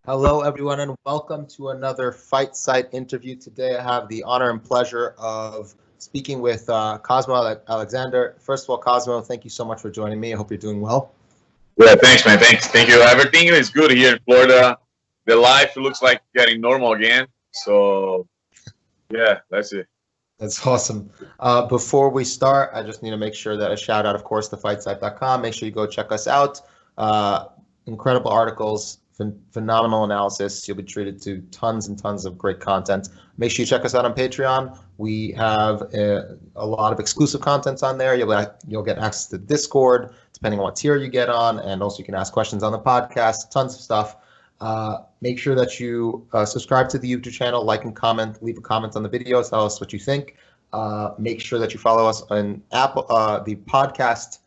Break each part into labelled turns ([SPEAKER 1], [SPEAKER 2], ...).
[SPEAKER 1] Hello, everyone, and welcome to another Fight Site interview. Today, I have the honor and pleasure of speaking with Cosmo Alexandre. First of all, Cosmo, thank you so much for joining me. I hope you're doing well.
[SPEAKER 2] Yeah, thanks, man. Thanks. Thank you. Everything is good here in Florida. The life looks like getting normal again. So, yeah, that's it.
[SPEAKER 1] That's awesome. Before we start, I just need to make sure that I shout out, of course, the fightsite.com. Make sure you go check us out. Uh, Incredible articles, phenomenal analysis. You'll be treated to tons and tons of great content. Make sure you check us out on Patreon. We have a lot of exclusive content on there. You'll get access to Discord, depending on what tier you get on, and also you can ask questions on the podcast. Tons of stuff. Make sure that you subscribe to the YouTube channel, like and comment, leave a comment on the videos, tell us what you think. Make sure that you follow us on Apple, the podcast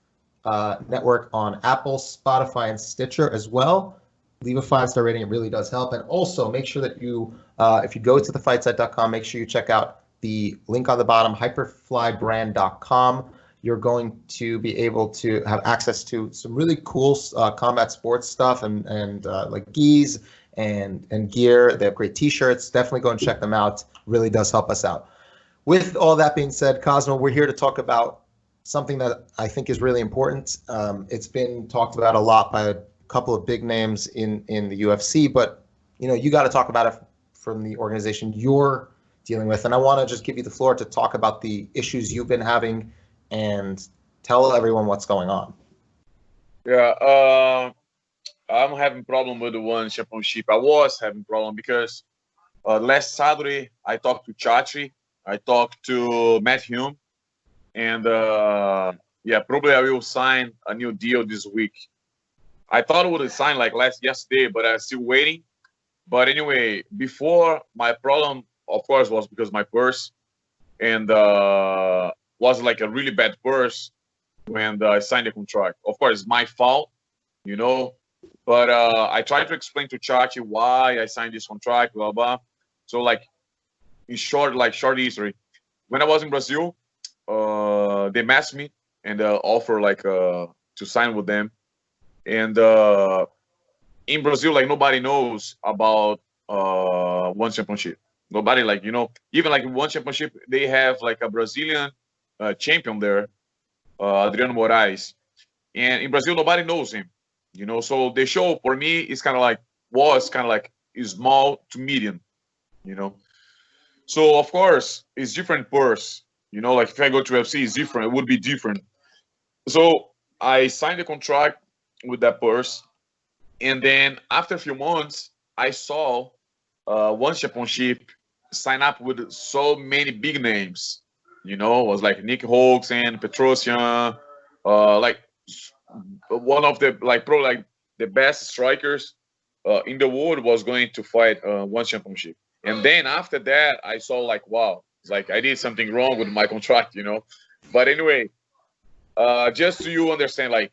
[SPEAKER 1] network on Apple, Spotify, and Stitcher as well. Leave a 5-star rating; it really does help. And also make sure that you, if you go to thefightsite.com, make sure you check out the link on the bottom, hyperflybrand.com. You're going to be able to have access to some really cool combat sports stuff and like gis and gear. They have great T-shirts. Definitely go and check them out. Really does help us out. With all that being said, Cosmo, we're here to talk about something that I think is really important. It's been talked about a lot by a couple of big names in the UFC, but you got to talk about it from the organization you're dealing with. And I want to just give you the floor to talk about the issues you've been having and tell everyone what's going on.
[SPEAKER 2] Yeah, I'm having problem with the one championship. I was having problem because last Saturday I talked to Chachi, I talked to Matt Hume, and yeah, probably I will sign a new deal this week. I thought I would have signed like yesterday, but I'm still waiting. But anyway, before my problem, of course, was because my purse, and was like a really bad purse when I signed the contract. Of course, it's my fault, you know. But I tried to explain to Chachi why I signed this contract, blah blah. So like in short history, when I was in Brazil, they messed me and offer like to sign with them. And in Brazil, like nobody knows about one championship. Nobody like even like one championship, they have like a Brazilian champion there, Adriano Moraes, and in Brazil nobody knows him. So the show for me is kind of like was kind of like small to medium. You know, so of course it's different purse. Like if I go to FC, it's different. It would be different. So I signed the contract with that purse, and then after a few months, I saw one championship sign up with so many big names. It was like Nick Hawks and Petrosian, like one of the like probably like the best strikers in the world was going to fight one championship. And then after that, I saw like wow, it's like I did something wrong with my contract. But anyway, just so you understand, like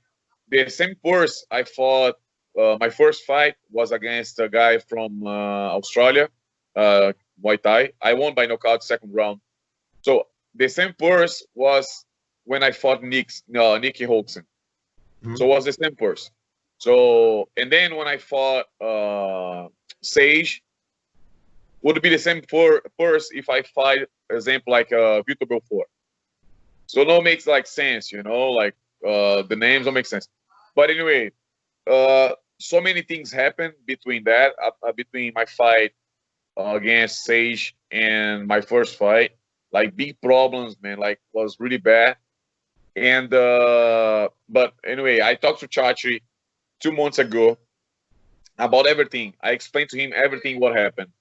[SPEAKER 2] the same purse I fought. My first fight was against a guy from Australia, Muay Thai. I won by knockout second round. So the same purse was when I fought Nicky Holtzen. So it was the same purse. So and then when I fought Sage, would be the same purse if I fight, example like Vitor Belfort. So no makes like sense, like the names don't make sense. But anyway, so many things happened between that, between my fight against Sage and my first fight. Like big problems, man. Like was really bad. And but anyway, I talked to Chachi 2 months ago about everything. I explained to him everything what happened,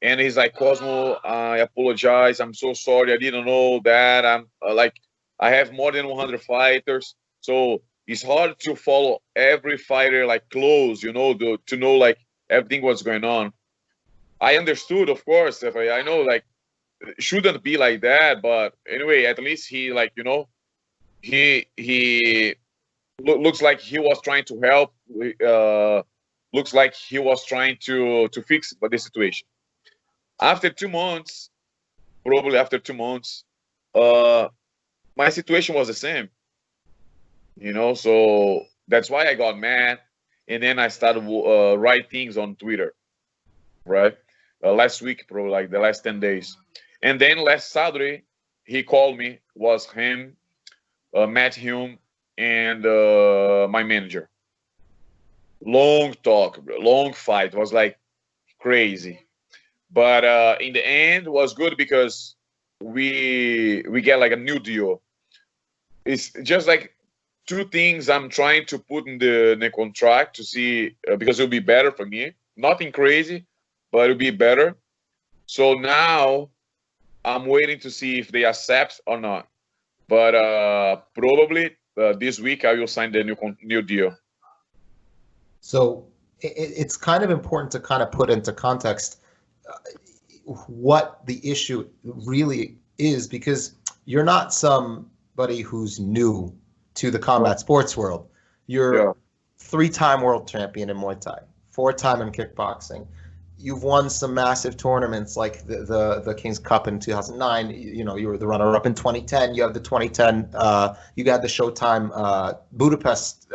[SPEAKER 2] and he's like, "Cosmo, I apologize. I'm so sorry. I didn't know that. I'm like, I have more than 100 fighters, so it's hard to follow every fighter like close, to know like everything what's going on." I understood, of course. If I know like it shouldn't be like that, but anyway, at least he like he looks like he was trying to help. Looks like he was trying to fix the situation. After 2 months, probably after 2 months, my situation was the same. So that's why I got mad. and then I started write things on Twitter, right? Last week, probably like the last 10 days. And then last Saturday, he called me, was him, Matt Hume, and my manager. Long talk, long fight. It was like crazy. But in the end, it was good because we get like a new deal. It's just like two things I'm trying to put in the contract to see because it'll be better for me. Nothing crazy, but it'll be better. So now I'm waiting to see if they accept or not. But probably this week I will sign the new deal.
[SPEAKER 1] So it's kind of important to kind of put into context what the issue really is, because you're not somebody who's new to the combat sports world. You're three-time world champion in Muay Thai, four-time in kickboxing. You've won some massive tournaments like the King's Cup in 2009. You know, you were the runner-up in 2010. You have the 2010. You got the Showtime Budapest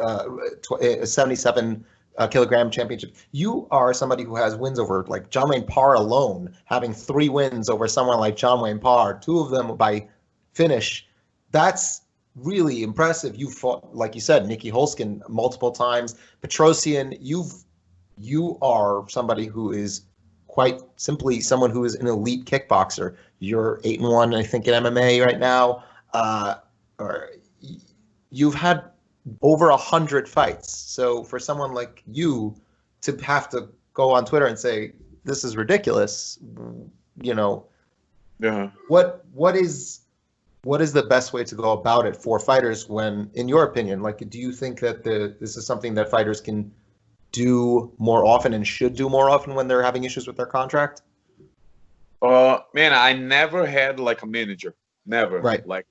[SPEAKER 1] 77 kilogram championship. You are somebody who has wins over like John Wayne Parr alone, having 3 wins over someone like John Wayne Parr, 2 of them by finish. That's really impressive. You fought, like you said, Nikki Holskin multiple times. Petrosian, you are somebody who is quite simply someone who is an elite kickboxer. You're 8-1, I think, in MMA right now. Or you've had over 100 fights. So for someone like you to have to go on Twitter and say this is ridiculous, you know, what is the best way to go about it for fighters? When, in your opinion, like, do you think that this is something that fighters can do more often and should do more often when they're having issues with their contract?
[SPEAKER 2] Man, I never had like a manager. Never.
[SPEAKER 1] Right.
[SPEAKER 2] Like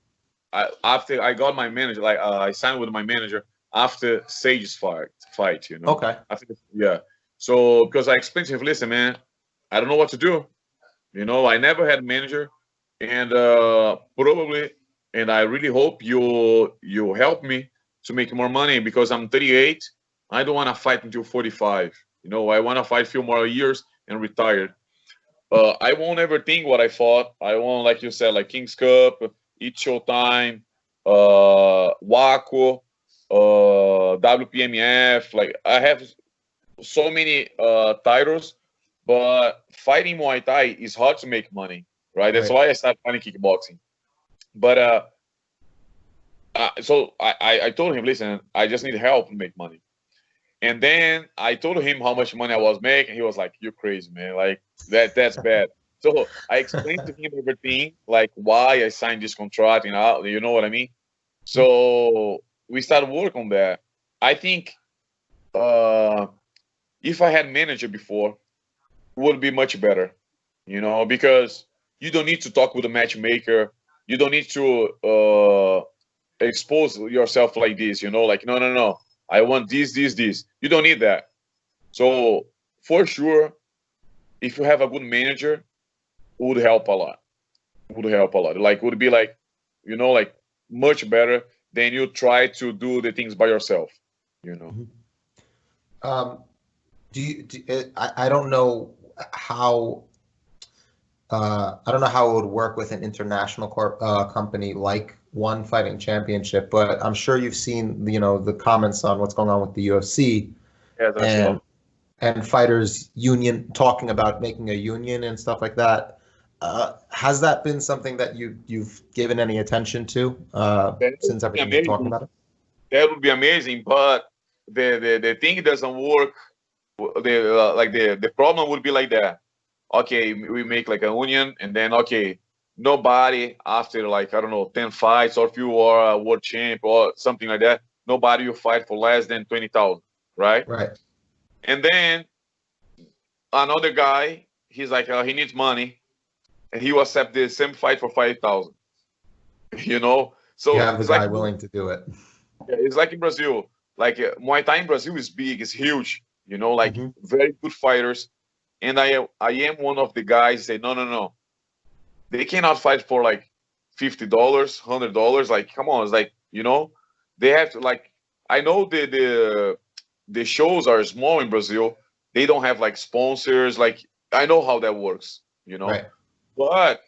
[SPEAKER 2] after I got my manager, like I signed with my manager after Sage's fight, you know.
[SPEAKER 1] Okay.
[SPEAKER 2] Yeah. So because I explained to him, listen, man, I don't know what to do. You know, I never had a manager, and probably, and I really hope you help me to make more money because I'm 38. I don't want to fight until 45. You know, I want to fight a few more years and retire. I won't ever think what I fought. I won't, like you said, like King's Cup, Eat Showtime, WACO, WPMF. Like I have so many titles, but fighting Muay Thai is hard to make money, right? That's why I started fighting kickboxing. But so I told him, listen, I just need help to make money. And then I told him how much money I was making. He was like, "You're crazy, man. Like that's bad." So I explained to him everything, like why I signed this contract, you know what I mean? So we started work on that. I think if I had manager before, it would be much better, you know, because you don't need to talk with a matchmaker. You don't need to expose yourself like this, you know, like no. I want this. You don't need that. So for sure, if you have a good manager, it would help a lot. Like, would be like, you know, like much better than you try to do the things by yourself, you know.
[SPEAKER 1] I don't know how. I don't know how it would work with an international company like One Fighting Championship, but I'm sure you've seen, you know, the comments on what's going on with the UFC and fighters union talking about making a union and stuff like that. Has that been something that you've given any attention to since everything you're talking about it?
[SPEAKER 2] That would be amazing, but the thing doesn't work. The problem would be like that. Okay, we make like a union, and then okay, nobody after like I don't know 10 fights, or if you are a world champ or something like that, nobody will fight for less than 20,000, right?
[SPEAKER 1] Right.
[SPEAKER 2] And then another guy, he's like he needs money, and he will accept the same fight for 5,000. You know, so
[SPEAKER 1] you have the
[SPEAKER 2] it's
[SPEAKER 1] guy
[SPEAKER 2] like,
[SPEAKER 1] willing to do it.
[SPEAKER 2] It's like in Brazil, like Muay Thai in Brazil is big, it's huge. You know, like very good fighters. And I am one of the guys say no. They cannot fight for like $50, $100. Like, come on, it's like, you know, they have to like. I know the shows are small in Brazil. They don't have like sponsors. Like I know how that works, you know.
[SPEAKER 1] Right.
[SPEAKER 2] But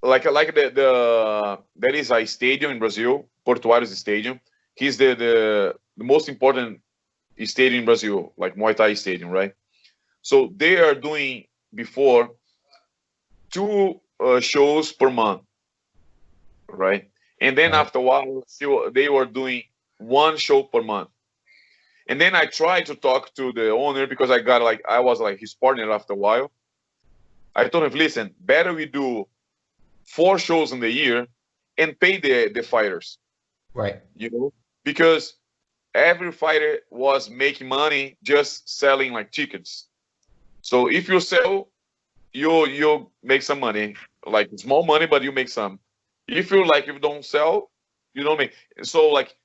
[SPEAKER 2] like there is a stadium in Brazil, Portuários Stadium. He's the most important stadium in Brazil, like Muay Thai stadium, right? So they are doing before 2 shows per month, right? And then
[SPEAKER 1] Right.
[SPEAKER 2] after a while, still they were doing 1 show per month. And then I tried to talk to the owner because I was like his partner after a while. I told him, listen, better we do 4 shows in the year and pay the fighters,
[SPEAKER 1] Right.
[SPEAKER 2] you know, because every fighter was making money just selling like tickets. So if you sell, you make some money, like small money, but you make some. If you don't sell, you don't make. So like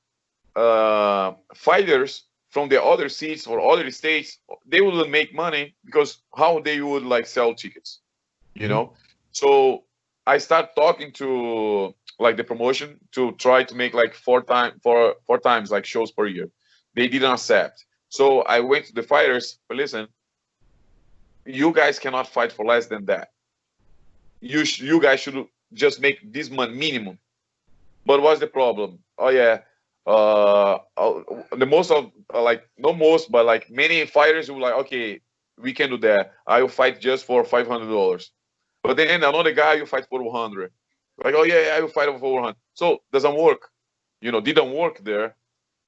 [SPEAKER 2] fighters from the other seats or other states, they wouldn't make money because how they would like sell tickets, you
[SPEAKER 1] Mhm.
[SPEAKER 2] know. So I start talking to like the promotion to try to make like 4 times like shows per year. They didn't accept. So I went to the fighters, but listen, you guys cannot fight for less than that. You guys should just make this money minimum. But what's the problem? Oh yeah, the most of like no most, but like many fighters will like, okay, we can do that. I will fight just for $500. But then another guy will fight for 100. Like, oh yeah, I will fight for 100. So doesn't work. You know, didn't work there.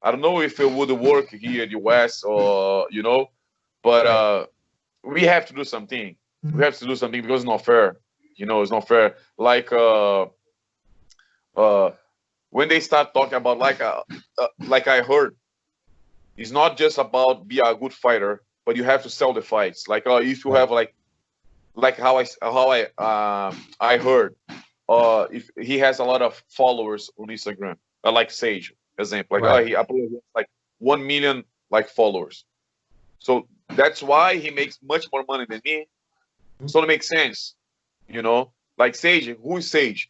[SPEAKER 2] I don't know if it would work here in the US or you know, but
[SPEAKER 1] Right.
[SPEAKER 2] we have to do something. We have to do something because it's not fair. You know, it's not fair. Like uh when they start talking about like I heard, it's not just about be a good fighter, but you have to sell the fights. Like if you
[SPEAKER 1] Right.
[SPEAKER 2] have like I heard, if he has a lot of followers on Instagram, like Sage, example, like
[SPEAKER 1] Right.
[SPEAKER 2] he uploads like 1 million like followers. So that's why he makes much more money than me. So it makes sense, you know. Like Sage, who is Sage?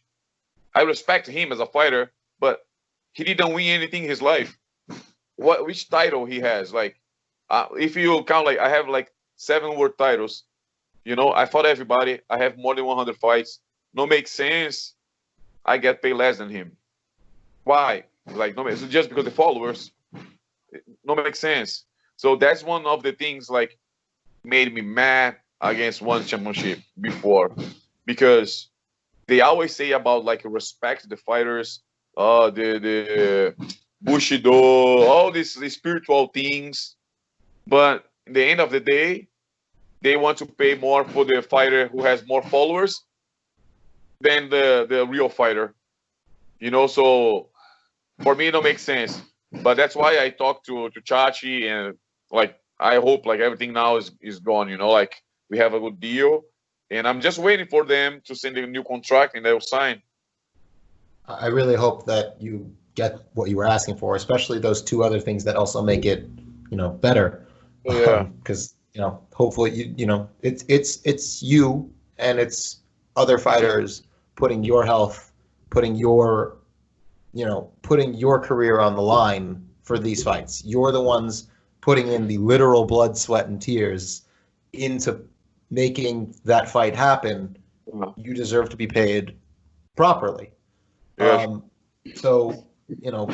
[SPEAKER 2] I respect him as a fighter, but he didn't win anything in his life. Which title he has? Like, if you count, like I have like 7 world titles. You know, I fought everybody. I have more than 100 fights. No makes sense. I get paid less than him. Why? Like, no, it's just because the followers. No makes sense. So that's one of the things like made me mad against one championship before, because they always say about like respect the fighters, the bushido, all these spiritual things, but in the end of the day, they want to pay more for the fighter who has more followers than the real fighter, you know. So for me, it don't make sense. But that's why I talked to Chachi, and like I hope like everything now is gone, you know, like we have a good deal, and I'm just waiting for them to send a new contract and they'll sign.
[SPEAKER 1] I really hope that you get what you were asking for, especially those two other things that also make it, better.
[SPEAKER 2] Yeah.
[SPEAKER 1] Because hopefully it's you and it's other fighters putting your health, putting your career on the line for these fights. You're the ones putting in the literal blood, sweat, and tears into making that fight happen.
[SPEAKER 2] Yeah.
[SPEAKER 1] You deserve to be paid properly.
[SPEAKER 2] Yeah.
[SPEAKER 1] So,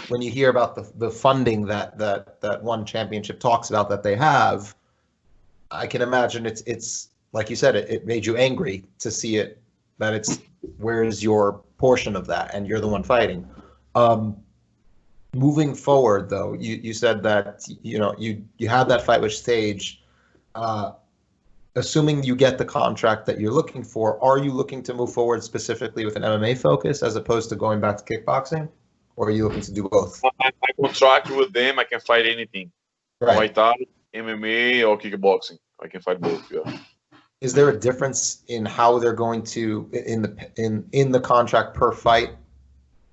[SPEAKER 1] when you hear about the funding that one championship talks about that they have, I can imagine it's like you said, it made you angry to see it, that it's, where's your portion of that, and you're the one fighting. Moving forward, though, you said that you had that fight with Sage. Assuming you get the contract that you're looking for, are you looking to move forward specifically with an MMA focus as opposed to going back to kickboxing, or are you looking to do both?
[SPEAKER 2] I contract with them. I can fight anything. Muay
[SPEAKER 1] Right.
[SPEAKER 2] Thai, MMA, or kickboxing. I can fight both. Yeah.
[SPEAKER 1] Is there a difference in how they're going to in the contract per fight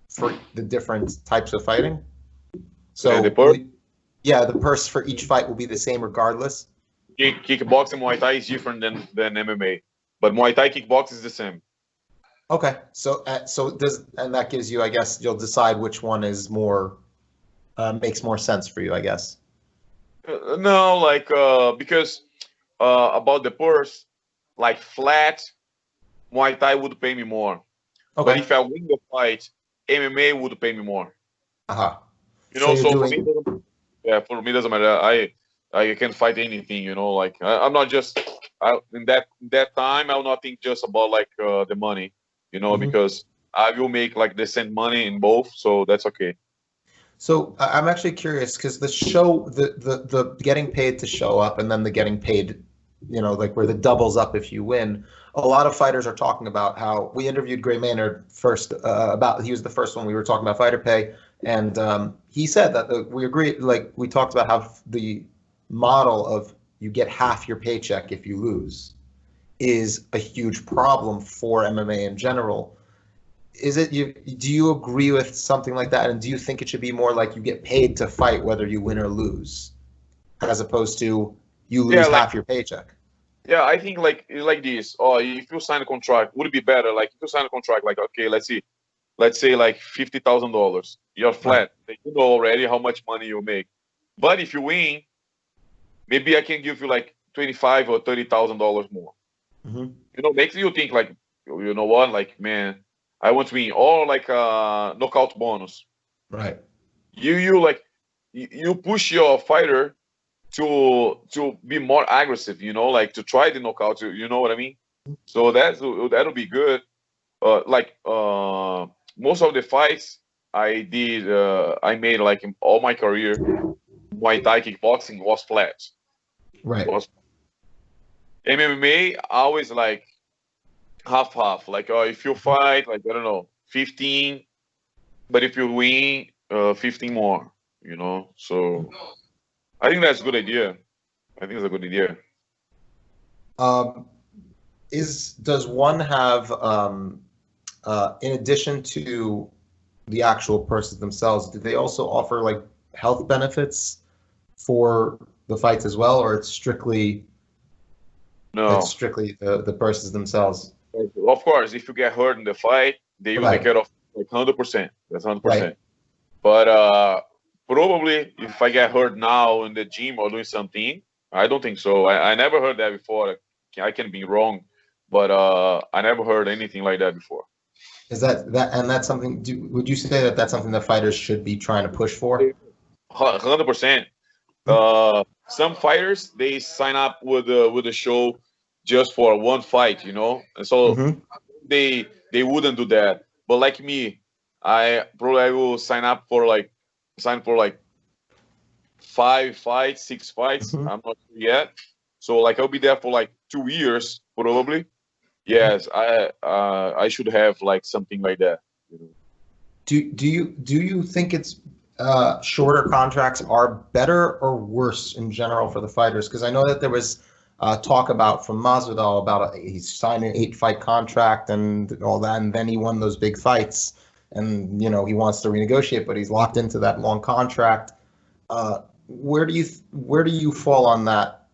[SPEAKER 1] for the different types of fighting?
[SPEAKER 2] And the
[SPEAKER 1] So, the purse for each fight will be the same regardless.
[SPEAKER 2] kickboxing, Muay Thai is different than MMA, but Muay Thai kickboxing is the same.
[SPEAKER 1] Okay, so that gives you, I guess, you'll decide which one is more makes more sense for you, I guess.
[SPEAKER 2] No, like because about the purse, like flat Muay Thai would pay me more. But
[SPEAKER 1] Okay.
[SPEAKER 2] if I win the fight, MMA would pay me more.
[SPEAKER 1] Uh-huh.
[SPEAKER 2] You
[SPEAKER 1] So
[SPEAKER 2] know,
[SPEAKER 1] you're
[SPEAKER 2] so for me, it
[SPEAKER 1] doing,
[SPEAKER 2] doesn't, yeah, for me it doesn't matter. I can fight anything. You know, like I'm not just in that time. I will not think just about like the money. You know,
[SPEAKER 1] Mhm.
[SPEAKER 2] because I will make like decent money in both, so that's okay.
[SPEAKER 1] So I'm actually curious because the show, the getting paid to show up and then the getting paid, like where the doubles up if you win. A lot of fighters are talking about how we interviewed Gray Maynard first about he was the first one we were talking about fighter pay, and he said that we agree. Like we talked about how the model of you get half your paycheck if you lose is a huge problem for MMA in general. Is it you? Do you agree with something like that? And do you think it should be more like you get paid to fight whether you win or lose, as opposed to you
[SPEAKER 2] Yeah,
[SPEAKER 1] lose
[SPEAKER 2] like
[SPEAKER 1] half your paycheck?
[SPEAKER 2] yeah, I think like it's like this. Oh, if you sign a contract, would it be better? Like if you sign a contract, like okay, let's say like $50,000. You're
[SPEAKER 1] Right.
[SPEAKER 2] flat. You know already how much money you make. But if you win, maybe I can give you like 25 or $30,000 more.
[SPEAKER 1] Hmm.
[SPEAKER 2] You know, makes you think like, you know what, like man, I want to win, or like knockout bonus.
[SPEAKER 1] Right.
[SPEAKER 2] You like you push your fighter to be more aggressive. You know, like to try the knockout. You know what I mean? So that'll be good. Like most of the fights I did, I made like in all my career, Muay Thai kickboxing was flat.
[SPEAKER 1] Right.
[SPEAKER 2] Was MMA always like half half. Like if you fight, like I don't know, 15, but if you win, 15 more. You know, so I think that's a good idea. I think it's a good idea.
[SPEAKER 1] Um, does one have in addition to the actual persons themselves, do they also offer like health benefits for the fights as well, or it's
[SPEAKER 2] No,
[SPEAKER 1] strictly the persons themselves?
[SPEAKER 2] of course, if you get hurt in the fight, they will take
[SPEAKER 1] Right.
[SPEAKER 2] care of like 100%. That's
[SPEAKER 1] Right.
[SPEAKER 2] 100%. But probably if I get hurt now in the gym or doing something, I don't think so. I never heard that before. I can be wrong, but I never heard anything like that before.
[SPEAKER 1] Is that's something? Would you say that that's something that fighters should be trying to push for?
[SPEAKER 2] 100%. Some fighters they sign up with the show just for one fight, you know, and so
[SPEAKER 1] Mm-hmm.
[SPEAKER 2] they wouldn't do that. But like me, I probably will sign for like 5 fights, 6 fights.
[SPEAKER 1] Mm-hmm.
[SPEAKER 2] I'm not sure yet. So like I'll be there for like 2 years probably. Yes, I should have like something like that. You know.
[SPEAKER 1] Do you think it's shorter contracts are better or worse in general for the fighters? Because I know that there was talk about from Masvidal about he signed an 8 fight contract and all that, and then he won those big fights, and he wants to renegotiate, but he's locked into that long contract. Where do you fall on that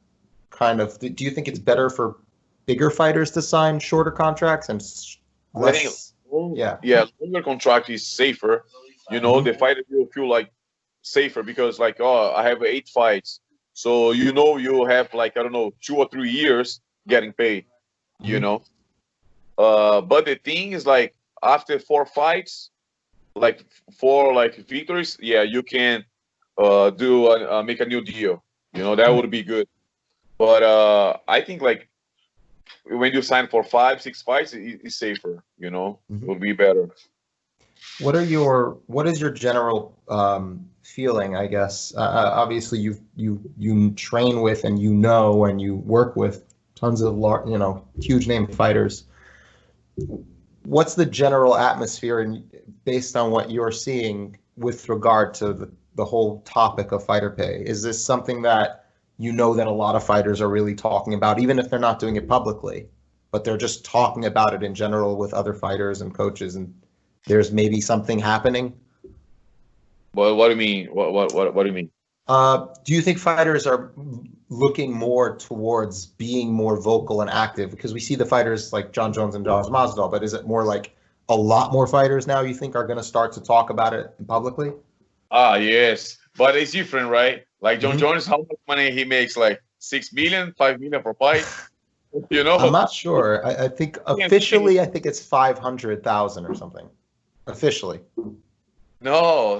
[SPEAKER 1] kind of? Do you think it's better for bigger fighters to sign shorter contracts and
[SPEAKER 2] I think
[SPEAKER 1] less? Yeah.
[SPEAKER 2] yeah, longer contract is safer. You know,
[SPEAKER 1] Hmm.
[SPEAKER 2] the fighter will feel like safer because like oh I have 8 fights, so you know you have like I don't know 2 or 3 years getting paid. You
[SPEAKER 1] Hmm.
[SPEAKER 2] know, but the thing is like after 4 fights, like 4 like victories, yeah, you can make a new deal. You know that would be good. But I think like when you sign for 5, 6 fights, it's safer. You know, it
[SPEAKER 1] Hmm.
[SPEAKER 2] would be better.
[SPEAKER 1] What is your general feeling, I guess? Obviously, you train with and and you work with tons of huge name fighters. What's the general atmosphere and based on what you're seeing with regard to the whole topic of fighter pay? Is this something that that a lot of fighters are really talking about, even if they're not doing it publicly, but they're just talking about it in general with other fighters and coaches, and there's maybe something happening?
[SPEAKER 2] But what do you mean? What do you mean?
[SPEAKER 1] Do you think fighters are looking more towards being more vocal and active? Because we see the fighters like John Jones and Josh Masvidal, but is it more like a lot more fighters now you think are going to start to talk about it publicly?
[SPEAKER 2] Ah, yes. but it's different, right? Like John
[SPEAKER 1] Mhm.
[SPEAKER 2] Jones, how much money he makes? Like 6 million, 5 million per fight. You
[SPEAKER 1] I'm
[SPEAKER 2] know,
[SPEAKER 1] not sure. I think officially, I think it's 500,000 or something. Officially.
[SPEAKER 2] no,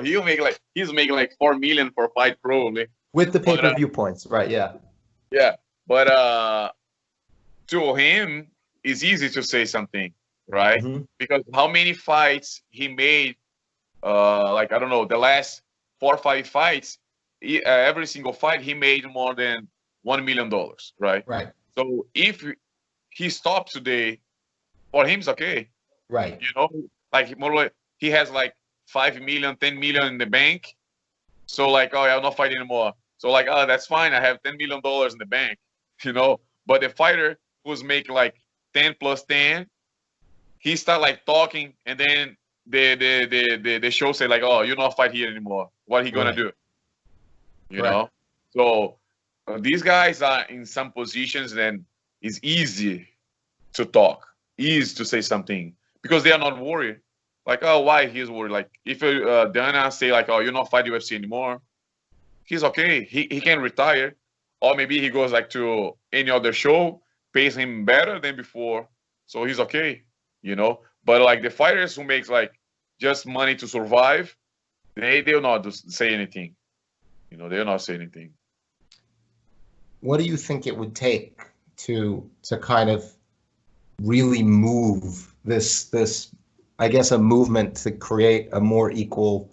[SPEAKER 2] he's making like 4 million per fight probably.
[SPEAKER 1] With the
[SPEAKER 2] But
[SPEAKER 1] pay-per-view points, right? Yeah.
[SPEAKER 2] yeah, but to him, it's easy to say something, right?
[SPEAKER 1] Hmm.
[SPEAKER 2] Because how many fights he made? Like I don't know, the last 4 or 5 fights, every single fight he made more than $1 million, right?
[SPEAKER 1] Right.
[SPEAKER 2] So if he stopped today, for him it's okay,
[SPEAKER 1] Right.
[SPEAKER 2] you know, like more like he has like 5 million, 10 million in the bank. So like, oh, I'll not fight anymore. So like, oh, that's fine. I have $10 million in the bank, you know. But the fighter who's making like 10 plus 10, he start like talking, and then the show say like, oh, you not fight here anymore. What he gonna
[SPEAKER 1] Right.
[SPEAKER 2] do? You
[SPEAKER 1] Correct.
[SPEAKER 2] know. So these guys are in some positions, then it's easy to talk, easy to say something because they are not worried. Like, oh, why he's worried? Like, if Dana say like, oh, you're not fight UFC anymore, he's okay. He can retire, or maybe he goes like to any other show, pays him better than before, so he's okay, you know. But like the fighters who make like just money to survive, they'll not say anything, you know. They'll not say anything.
[SPEAKER 1] What do you think it would take to kind of really move this I guess a movement to create a more equal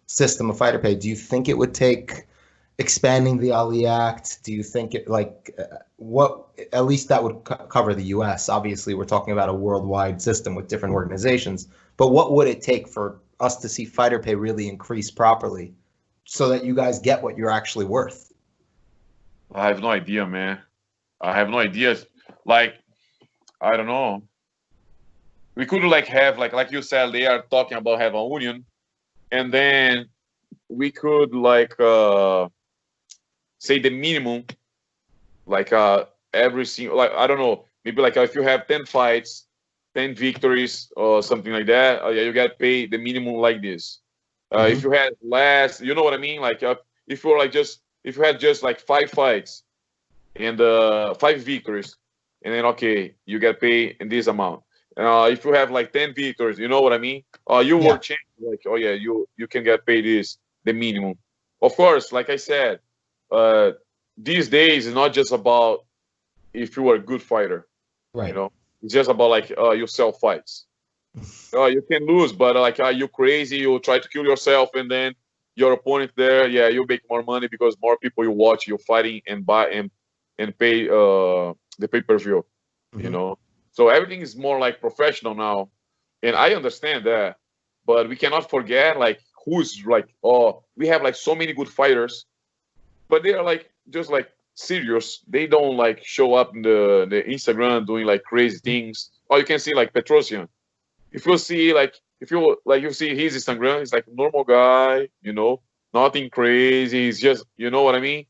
[SPEAKER 1] system of fighter pay? Do you think it would take expanding the Ali Act? Do you think it like what at least that would cover the US? Obviously, we're talking about a worldwide system with different organizations, but what would it take for us to see fighter pay really increase properly so that you guys get what you're actually worth?
[SPEAKER 2] I have no idea, man. I have no idea. Like, I don't know. We could like have like you said, they are talking about have a union, and then we could like say the minimum, like every single, like I don't know, maybe like if you have 10 fights, 10 victories or something like that, yeah, you get paid the minimum like this. If
[SPEAKER 1] Mm-hmm.
[SPEAKER 2] you had less, you know what I mean, like if you're like just if you had just like 5 fights and 5 victories, and then okay, you get paid in this amount. If you have like 10 victories, you know what I mean, you were
[SPEAKER 1] Yeah.
[SPEAKER 2] changed, like, oh yeah, you can get paid this the minimum. Of course, like I said, uh these days it's not just about if you are a good fighter, you
[SPEAKER 1] Right.
[SPEAKER 2] know. It's just about like you sell fights. You can lose, but like you crazy, you try to kill yourself, and then your opponent there, yeah, you make more money because more people you watch you fighting and buy and pay the pay-per-view, you
[SPEAKER 1] Mm-hmm.
[SPEAKER 2] know. So everything is more like professional now, and I understand that, but we cannot forget like who's like, oh, we have like so many good fighters, but they are like just like serious. They don't like show up in the Instagram doing like crazy things. Or you can see like Petrosian. If you see like if you like you see his Instagram, he's like a normal guy, you know, nothing crazy. He's just, you know what I mean.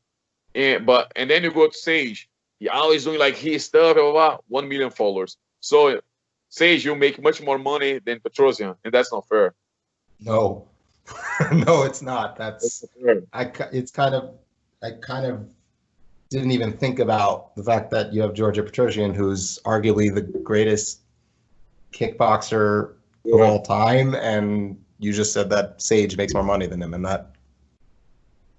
[SPEAKER 2] And then you go to Sage. He always doing like his stuff, blah, blah, blah, 1 million followers. So Sage, you make much more money than Petrosian, and that's not fair.
[SPEAKER 1] No. No, it's not.
[SPEAKER 2] That's
[SPEAKER 1] That's
[SPEAKER 2] not fair.
[SPEAKER 1] it's kind of I kind of didn't even think about the fact that you have Georgia Petrosian, who's arguably the greatest kickboxer of
[SPEAKER 2] Yeah,
[SPEAKER 1] all time, and you just said that Sage makes more money than him, and that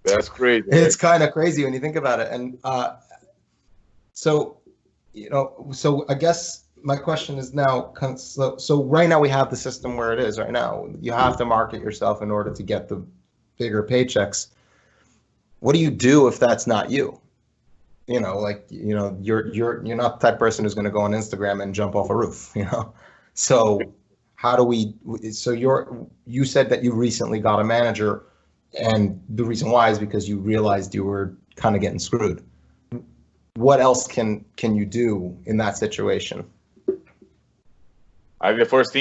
[SPEAKER 2] that's crazy,
[SPEAKER 1] it's
[SPEAKER 2] right?
[SPEAKER 1] kind of crazy when you think about it. And so, so I guess my question is now, so right now we have the system where it is right now. You have to market yourself in order to get the bigger paychecks. What do you do if that's not you? Like you're not the type of person who's going to go on Instagram and jump off a roof. So how do we? So you said that you recently got a manager, and the reason why is because you realized you were kind of getting screwed. What else can you do in that situation?
[SPEAKER 2] The first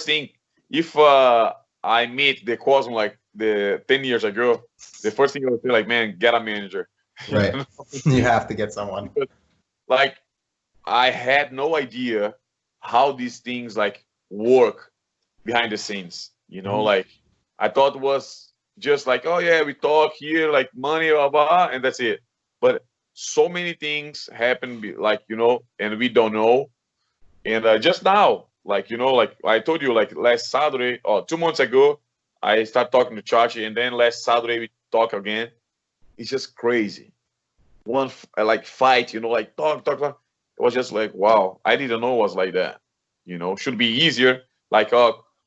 [SPEAKER 2] thing, if I meet the Cosmo like the 10 years ago, the first thing I would say like, man, get a manager. You
[SPEAKER 1] Right.
[SPEAKER 2] know?
[SPEAKER 1] You have to get someone.
[SPEAKER 2] Because, like I had no idea how these things like work behind the scenes. You know,
[SPEAKER 1] Mhm.
[SPEAKER 2] like I thought it was just like, oh yeah, we talk here, like money, blah, blah, and that's it. But so many things happen, like, and we don't know. And just now, like, like I told you, like last Saturday or 2 months ago, I started talking to Chachi, and then last Saturday we talk again. It's just crazy. One like fight, like talk, talk, talk. It was just like, wow, I didn't know it was like that. Should be easier. Like,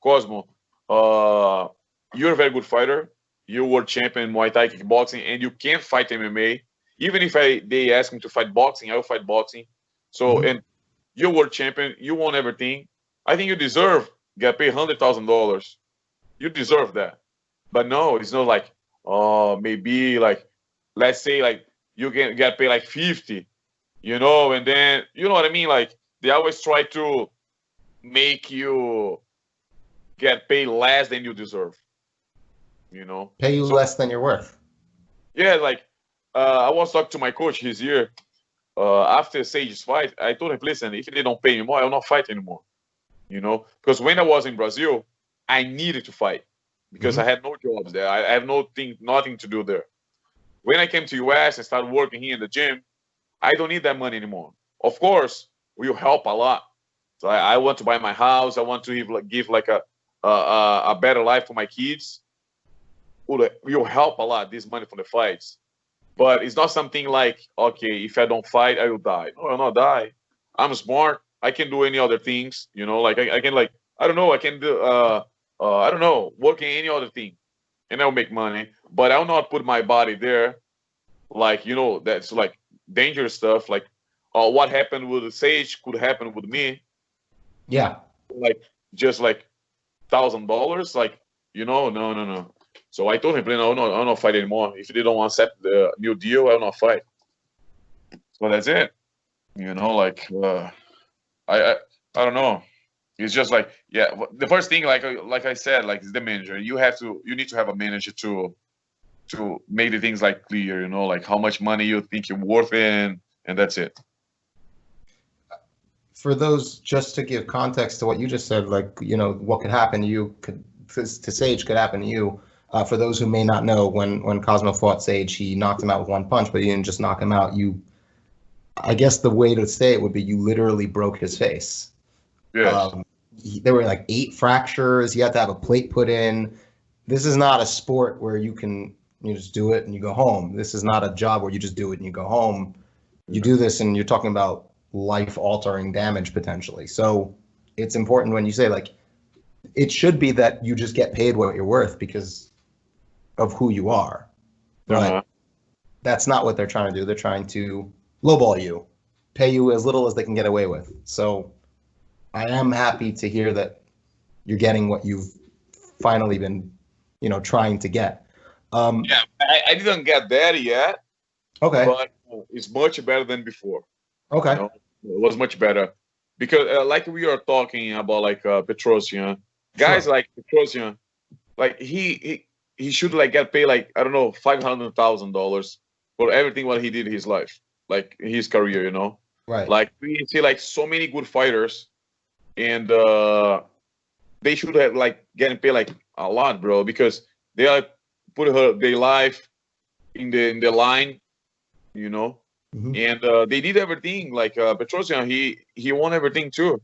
[SPEAKER 2] Cosmo, uh, you're a very good fighter. You were champion in Muay Thai kickboxing, and you can fight MMA. Even if they ask me to fight boxing, I will fight boxing. So, and you were champion, you won everything. I think you deserve get paid $100,000. You deserve that. But no, it's not like, maybe like, let's say like you get paid like 50, and then you know what I mean. Like they always try to make you get paid less than you deserve.
[SPEAKER 1] Pay you less than you're worth.
[SPEAKER 2] Yeah, like I was talking to my coach. He's here. After Sage's fight, I told him, listen, if they don't pay me more, I will not fight anymore. Because when I was in Brazil, I needed to fight because I had no jobs there. I have nothing to do there. When I came to US and started working here in the gym, I don't need that money anymore. Of course, will help a lot. So I want to buy my house. I want to give like a better life for my kids. Will help a lot, this money from the fights. But it's not something like, okay, if I don't fight, I will die. No, I will not die. I'm smart. I can do any other things. Like I can, like, I don't know. I can do I don't know, work in any other thing, and I'll make money. But I'll not put my body there. Like, that's like dangerous stuff. Like, what happened with Sage could happen with me.
[SPEAKER 1] Yeah.
[SPEAKER 2] Like just like $1,000. Like, no. So I told him, no, I'll not fight anymore. If they don't want to accept the new deal, I'll not fight. So that's it. Like I don't know. It's just like, yeah. The first thing, like I said, like is the manager. You need to have a manager to make the things like clear. Like how much money you think you're worth in, and that's it.
[SPEAKER 1] For those, just to give context to what you just said, like what could happen to you to Sage could happen to you. For those who may not know, when Cosmo fought Sage, he knocked him out with one punch, but he didn't just knock him out. I guess the way to say it would be you literally broke his face.
[SPEAKER 2] Yes.
[SPEAKER 1] There were like 8 fractures. You had to have a plate put in. This is not a sport where you just do it and you go home. This is not a job where you just do it and you go home. You do this and you're talking about life-altering damage potentially. So it's important when you say, like, it should be that you just get paid what you're worth because of who you are. But that's not what they're trying to do. They're trying to lowball you, pay you as little as they can get away with. So I am happy to hear that you're getting what you've finally been, trying to get.
[SPEAKER 2] Yeah, I didn't get there yet.
[SPEAKER 1] Okay.
[SPEAKER 2] But it's much better than before.
[SPEAKER 1] Okay.
[SPEAKER 2] It was much better because, like we are talking about, like Petrosian, guys like Petrosian, like he should like get paid like, I don't know, $500,000 for everything what he did in his life, like his career.
[SPEAKER 1] Right.
[SPEAKER 2] Like we see like so many good fighters, and they should have like getting paid like a lot, bro, because they are put their life in the line, and they did everything. Like Petrosian, he won everything too,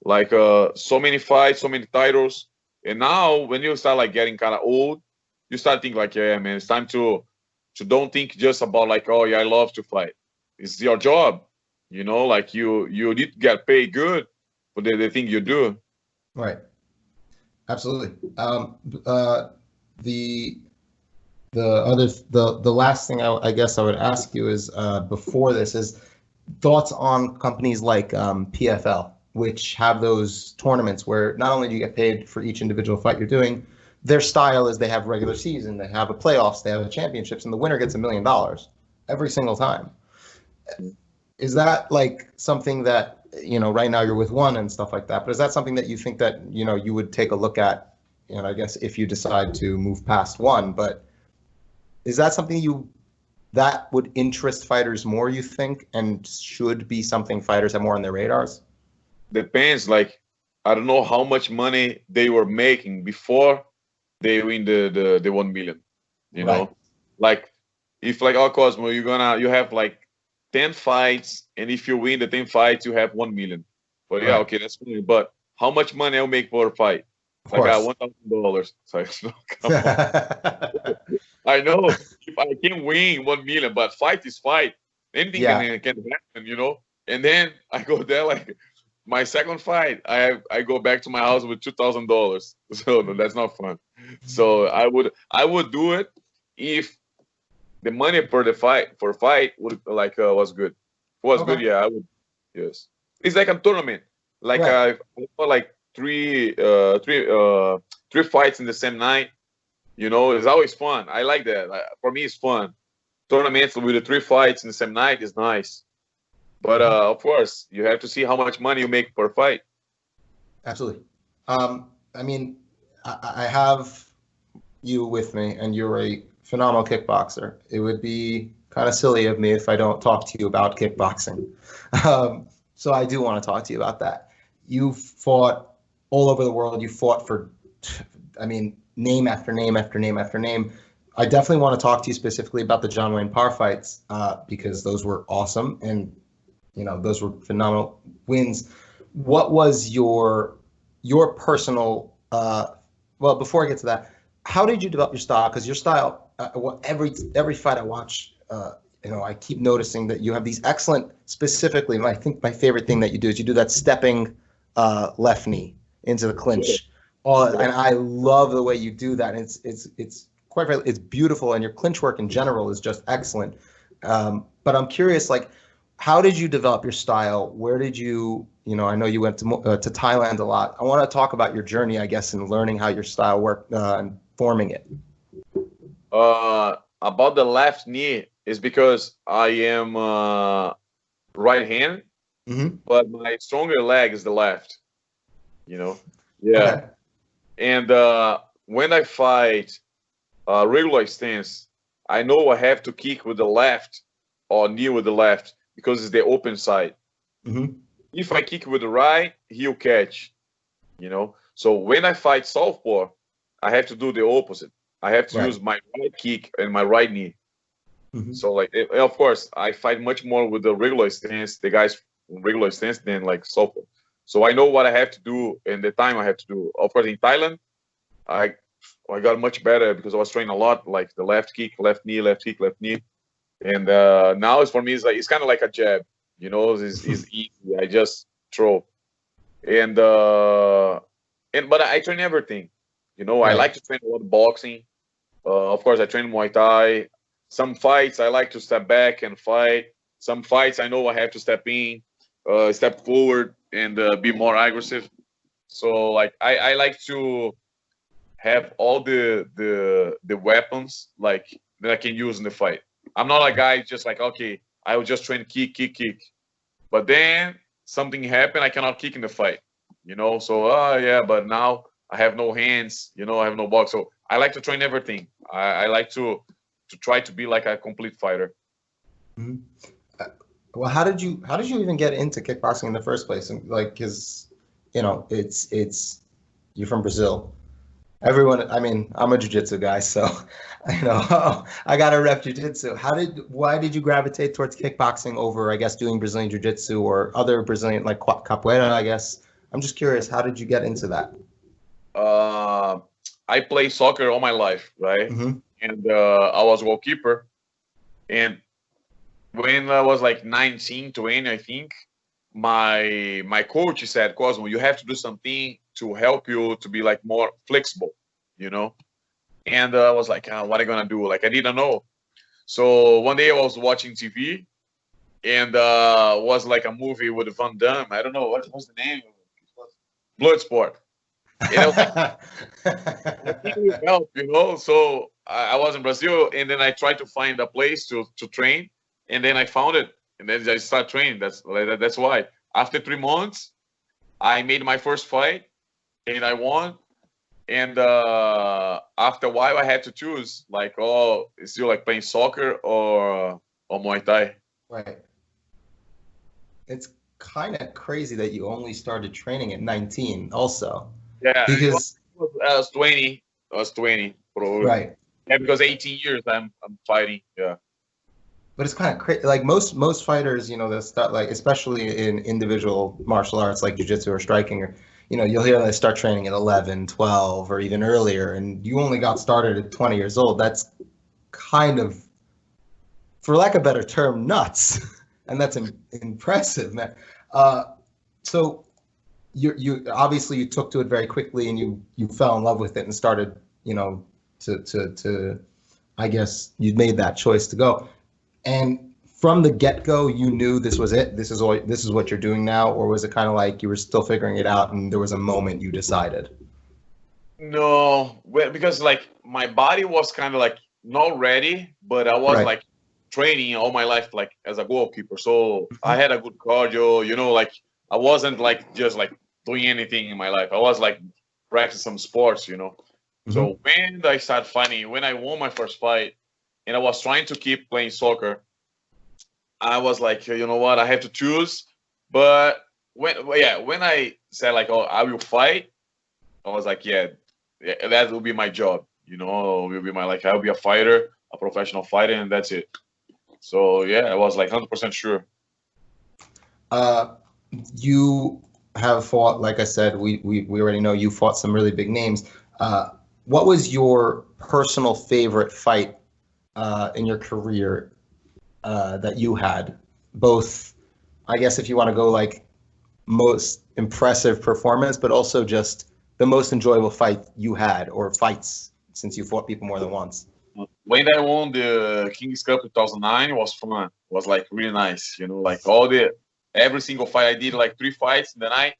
[SPEAKER 2] like so many fights, so many titles. And now when you start like getting kind of old, you start thinking like, yeah, man, it's time to don't think just about like, oh yeah, I love to fight. It's your job, like you need to get paid good for the thing you do.
[SPEAKER 1] Right. Absolutely. The last thing I guess I would ask you is, before this, is thoughts on companies like PFL, which have those tournaments where not only do you get paid for each individual fight you're doing, their style is they have regular season, they have a playoffs, they have a championships, and the winner gets $1 million every single time. Is that like something that, right now you're with one and stuff like that, but is that something that you think that, you would take a look at, I guess if you decide to move past one, but is that something that would interest fighters more, you think, and should be something fighters have more on their radars?
[SPEAKER 2] Depends. Like, I don't know how much money they were making before they win the 1 million. You
[SPEAKER 1] Right.
[SPEAKER 2] know, like if like, oh, Cosmo, you have like 10 fights, and if you win the 10 fights, you have 1 million. But yeah,
[SPEAKER 1] Right.
[SPEAKER 2] okay, that's fine. But how much money I'll make per fight?
[SPEAKER 1] Of
[SPEAKER 2] Like
[SPEAKER 1] course.
[SPEAKER 2] $1,000. So it's not, come on. I know if I can win 1 million, but fight is fight. Anything
[SPEAKER 1] Yeah.
[SPEAKER 2] can happen, you know. And then I go there like my second fight, I go back to my house with $2,000. So that's not fun. So I would do it if the money per the fight would like was good. If it was good,
[SPEAKER 1] Okay.
[SPEAKER 2] yeah, I would. Yes, it's like a tournament. Like
[SPEAKER 1] Right.
[SPEAKER 2] I fought like three fights in the same night. You know, it's always fun. I like that. For me, it's fun. Tournaments with the three fights in the same night is nice. But
[SPEAKER 1] Mhm.
[SPEAKER 2] of course, you have to see how much money you make per fight.
[SPEAKER 1] Absolutely. I mean, I have you with me, and you're a phenomenal kickboxer. It would be kind of silly of me if I don't talk to you about kickboxing. So I do want to talk to you about that. You fought all over the world. You fought for, I mean, name after name after name after name. I definitely want to talk to you specifically about the John Wayne Parr fights because those were awesome, and those were phenomenal wins. What was your personal well, before I get to that, how did you develop your style? Because your style, every fight I watch, I keep noticing that you have these excellent, specifically, I think my favorite thing that you do is you do that stepping left knee into the clinch. Oh, and I love the way you do that. And it's quite frankly, it's beautiful, and your clinch work in general is just excellent. But I'm curious, like, how did you develop your style? Where did you, I know you went to Thailand a lot. I want to talk about your journey, I guess, in learning how your style worked and forming it.
[SPEAKER 2] About the left knee is because I am right hand,
[SPEAKER 1] Mm-hmm.
[SPEAKER 2] but my stronger leg is the left. You know, yeah.
[SPEAKER 1] Okay.
[SPEAKER 2] And when I fight regular stance, I know I have to kick with the left or knee with the left because it's the open side.
[SPEAKER 1] Mm-hmm.
[SPEAKER 2] If I kick with the right, he'll catch. So when I fight southpaw, I have to do the opposite. I have to
[SPEAKER 1] Right.
[SPEAKER 2] use my right kick and my right knee.
[SPEAKER 1] Mm-hmm.
[SPEAKER 2] So like, of course, I fight much more with the regular stance, the guys regular stance than like southpaw. So I know what I have to do and the time I have to do. Of course, in Thailand, I I got much better because I was training a lot, like the left kick, left knee, left kick, left knee. And now it's for me, it's kind of like a jab. It's easy. I just throw. And but I train everything. I
[SPEAKER 1] Right.
[SPEAKER 2] like to train a lot of boxing. Of course, I train Muay Thai. Some fights I like to step back and fight. Some fights I know I have to step in, step forward, and be more aggressive. So like I like to have all the weapons like that I can use in the fight. I'm not a guy just like, okay, I will just train kick, kick, kick. But then something happened, I cannot kick in the fight. So yeah, but now I have no hands, I have no box. So I like to train everything. I like to try to be like a complete fighter.
[SPEAKER 1] Mm-hmm. Well, how did you even get into kickboxing in the first place? And like, because it's you're from Brazil. Everyone, I mean, I'm a jiu-jitsu guy, so I got to rep jiu-jitsu. Why did you gravitate towards kickboxing over, I guess, doing Brazilian jiu-jitsu or other Brazilian, like capoeira, I guess? I'm just curious, how did you get into that?
[SPEAKER 2] Uh, I play soccer all my life, right?
[SPEAKER 1] Mm-hmm.
[SPEAKER 2] And I was a goalkeeper. And when I was like 19, 20, I think, my coach said, Cosmo, you have to do something to help you to be like more flexible, you know? And I was like, what am I gonna do? Like I didn't know. So one day I was watching TV and was like a movie with Van Damme. I don't know what was the name. Bloodsport. And I was like, I think it will help, So I was in Brazil, and then I tried to find a place to train, and then I found it, and then I started training. That's why. After 3 months, I made my first fight, and I won. And after a while, I had to choose, like, oh, it's still like playing soccer or Muay Thai.
[SPEAKER 1] Right. It's kind of crazy that you only started training at 19 also,
[SPEAKER 2] Yeah,
[SPEAKER 1] because
[SPEAKER 2] I was 20. I was 20, probably.
[SPEAKER 1] Right.
[SPEAKER 2] Yeah, because 18 years I'm fighting. Yeah.
[SPEAKER 1] But it's kind of crazy. Like most fighters, you know, that start like, especially in individual martial arts like jiu-jitsu or striking, or you know, you'll hear they start training at 11, 12, or even earlier, and you only got started at 20 years old. That's kind of, for lack of a better term, nuts, and that's impressive, man. So you obviously you took to it very quickly, and you fell in love with it and started, you know, to I guess you made that choice to go. And from the get-go, you knew this was it. This is what you're doing now, or was it kind of like you were still figuring it out, and there was a moment you decided?
[SPEAKER 2] No, well, because like my body was kind of like not ready, but I was
[SPEAKER 1] Right.
[SPEAKER 2] like training all my life like as a goalkeeper. So I had a good cardio, you know, like I wasn't like just like doing anything in my life. I was like practicing some sports, you know. So when I started fighting, when I won my first fight, and I was trying to keep playing soccer, I was like, you know what, I have to choose. But when I said like, oh, I will fight, I was like, yeah, that will be my job. You know, will be my like, I'll be a fighter, a professional fighter, and that's it. So yeah, I was like 100% sure.
[SPEAKER 1] You have fought, like I said, we already know you fought some really big names. What was your personal favorite fight in your career that you had? Both, I guess, if you want to go like most impressive performance, but also just the most enjoyable fight you had, or fights, since you fought people more than once.
[SPEAKER 2] When I won the Kings Cup 2009, it was fun. It was like really nice, you know, like every single fight I did, like 3 fights in the night,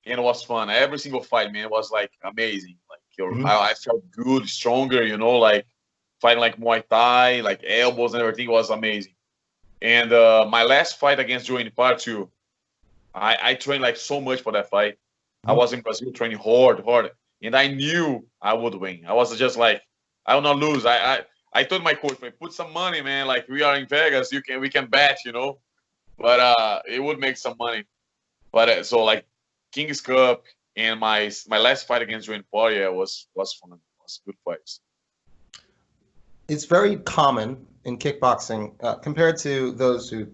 [SPEAKER 2] and it was fun. Every single fight, man, was like amazing. Like I felt good, stronger, you know, like fighting like Muay Thai, like elbows and everything was amazing. And my last fight against Joey Part 2, I trained like so much for that fight. I was in Brazil training hard, and I knew I would win. I was just like, I will not lose. I told my coach, like, put some money, man. Like we are in Vegas, we can bet, you know. But it would make some money. But so like Kings Cup and my last fight against Joey Part, yeah, was fun. It was good fights.
[SPEAKER 1] It's very common in kickboxing, compared to those who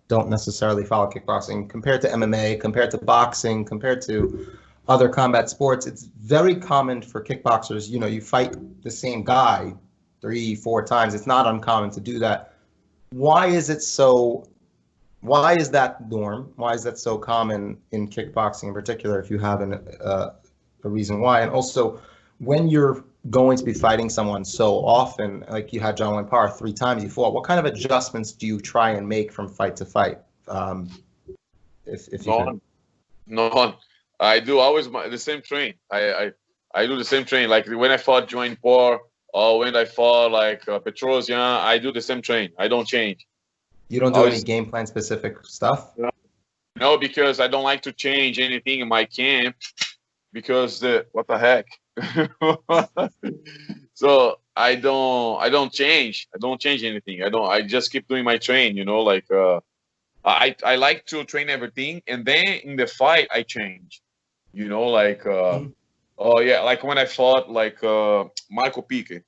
[SPEAKER 1] don't necessarily follow kickboxing, compared to MMA, compared to boxing, compared to other combat sports. It's very common for kickboxers, you know, you fight the same guy 3, 4 times. It's not uncommon to do that. Why is it so? Why is that norm? Why is that so common in kickboxing in particular, if you have a reason why? And also, when you're going to be fighting someone so often, like you had John Wayne Parr 3 times you fought, what kind of adjustments do you try and make from fight to fight? If you can.
[SPEAKER 2] None. I do always the same train. I do the same train. Like when I fought Join Parr, or when I fought like Petrosian, I do the same train. I don't change.
[SPEAKER 1] You don't do any game plan specific stuff?
[SPEAKER 2] No, because I don't like to change anything in my camp, because what the heck. So I don't change anything. I just keep doing my train, you know, like I like to train everything, and then in the fight I change, you know, like oh yeah, like when I fought like Michael Pique,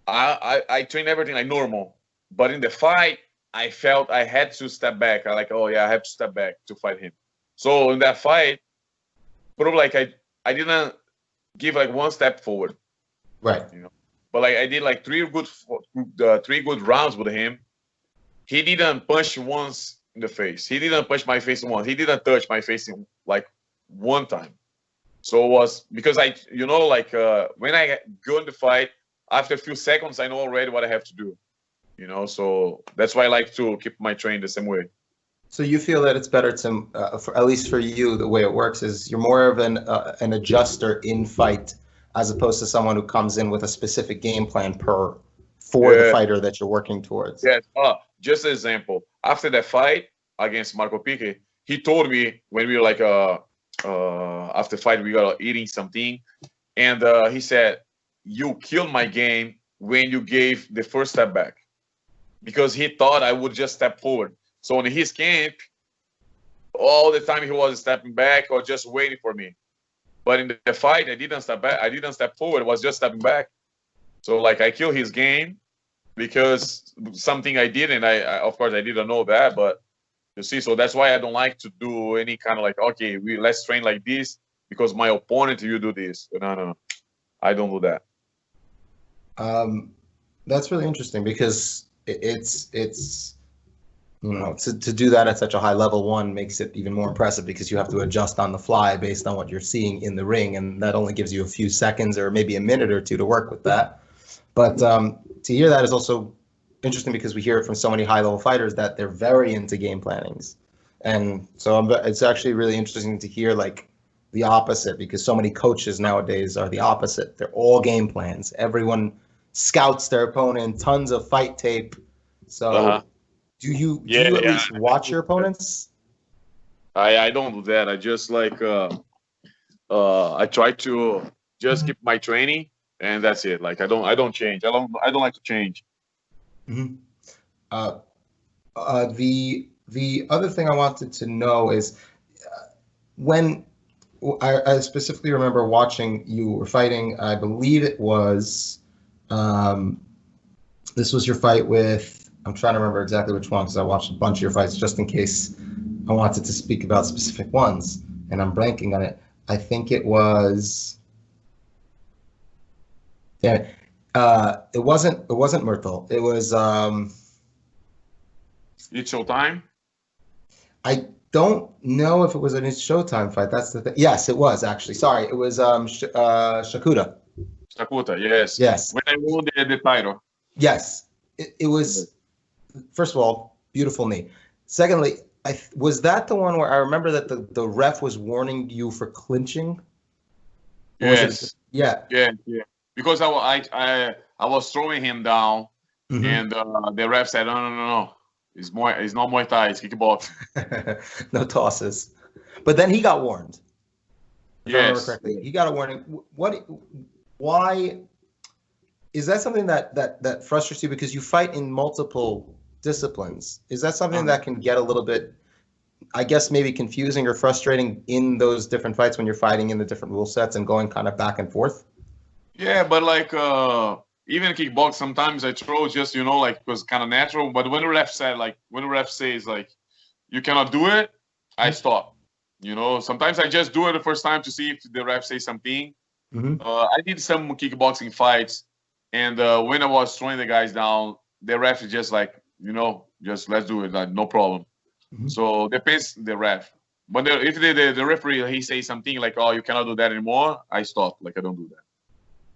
[SPEAKER 2] I train everything like normal, but in the fight I felt I had to step back. I like, oh yeah, I have to step back to fight him. So in that fight, probably like I didn't give like 1 step forward,
[SPEAKER 1] right?
[SPEAKER 2] You know, but like I did like 3 good rounds with him. He didn't punch once in the face. He didn't punch my face once. He didn't touch my face in like 1 time. So it was because you know, like when I go in the fight, after a few seconds, I know already what I have to do. You know, so that's why I like to keep my train the same way.
[SPEAKER 1] So you feel that it's better to, at least for you, the way it works is you're more of an adjuster in fight, as opposed to someone who comes in with a specific game plan for the fighter that you're working towards.
[SPEAKER 2] Yes. Just an example. After that fight against Marco Pique, he told me when we were like after the fight we were eating something, and he said, "You killed my game when you gave the first step back," because he thought I would just step forward. So in his camp, all the time he was stepping back or just waiting for me. But in the fight, I didn't step back. I didn't step forward. I was just stepping back. So like I killed his game because something I did, and I of course I didn't know that, but you see, so that's why I don't like to do any kind of like, okay, let's train like this because my opponent you do this. No. I don't do that.
[SPEAKER 1] That's really interesting because it's you know, to do that at such a high level, one makes it even more impressive because you have to adjust on the fly based on what you're seeing in the ring, and that only gives you a few seconds or maybe a minute or two to work with that. But to hear that is also interesting because we hear it from so many high level fighters that they're very into game plannings, and so it's actually really interesting to hear like the opposite because so many coaches nowadays are the opposite. They're all game plans. Everyone scouts their opponent, tons of fight tape. So do you at least watch your opponents?
[SPEAKER 2] I don't do that. I just like I try to just keep my training and that's it. Like I don't change. I don't like to change.
[SPEAKER 1] Mm-hmm. The other thing I wanted to know is when I specifically remember watching you were fighting. I believe it was this was your fight with. I'm trying to remember exactly which one because I watched a bunch of your fights just in case I wanted to speak about specific ones, and I'm blanking on it. I think it was. Yeah, it wasn't Myrtle. It was.
[SPEAKER 2] It's Showtime.
[SPEAKER 1] I don't know if it was a Showtime fight. That's the thing. Yes, it was actually. Sorry, it was Shakuta.
[SPEAKER 2] Shakuta, yes.
[SPEAKER 1] Yes.
[SPEAKER 2] When I won the title.
[SPEAKER 1] Yes, it was. First of all, beautiful knee. Secondly, was that the one where I remember that the ref was warning you for clinching?
[SPEAKER 2] Yes.
[SPEAKER 1] Yeah.
[SPEAKER 2] Because I was throwing him down, and the ref said, no. It's not Muay Thai. It's kickboxing.
[SPEAKER 1] No tosses. But then he got warned. If I remember
[SPEAKER 2] Yes.
[SPEAKER 1] correctly, he got a warning. Why? Is that something that frustrates you because you fight in multiple disciplines? Is that something that can get a little bit, I guess, maybe confusing or frustrating in those different fights when you're fighting in the different rule sets and going kind of back and forth?
[SPEAKER 2] Yeah, but like even kickbox, sometimes I throw just like it was kind of natural. But when the ref says like you cannot do it, I stop. Sometimes I just do it the first time to see if the ref says something. I did some kickboxing fights. And when I was throwing the guys down, the ref is just like, just let's do it, like, no problem. So depends the ref. But if the referee he says something like, oh, you cannot do that anymore, I stop. Like I don't do that.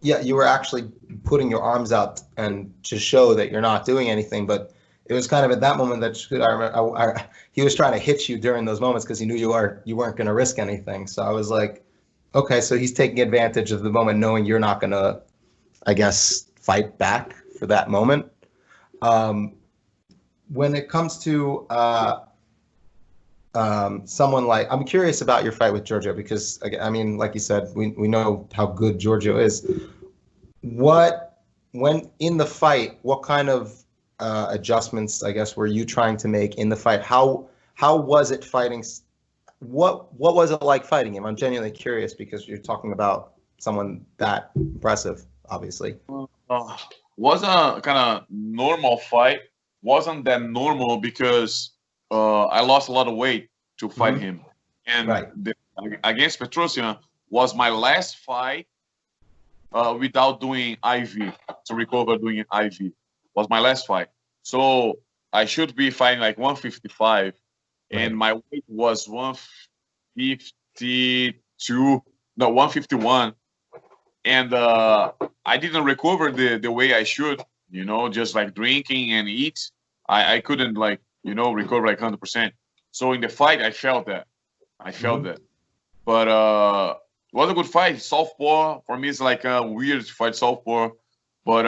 [SPEAKER 1] Yeah, you were actually putting your arms out and to show that you're not doing anything, but it was kind of at that moment that I remember he was trying to hit you during those moments because he knew you weren't going to risk anything. So I was like, okay, so he's taking advantage of the moment, knowing you're not going to, I guess, fight back for that moment. When it comes to someone like, I'm curious about your fight with Giorgio because, I mean, like you said, we know how good Giorgio is. When in the fight, what kind of adjustments, I guess, were you trying to make in the fight? How was it fighting? What was it like fighting him? I'm genuinely curious because you're talking about someone that impressive, obviously.
[SPEAKER 2] Was a kind of normal fight. Wasn't that normal because I lost a lot of weight to fight him, and against Petrosian was my last fight without doing IV to recover doing IV. Was my last fight, so I should be fighting like 155, and my weight was 152, no 151. And I didn't recover the way I should, just like drinking and eat. I couldn't recover like 100%. So in the fight, I felt that. But it was a good fight. Southpaw, for me, it's like weird to fight Southpaw. But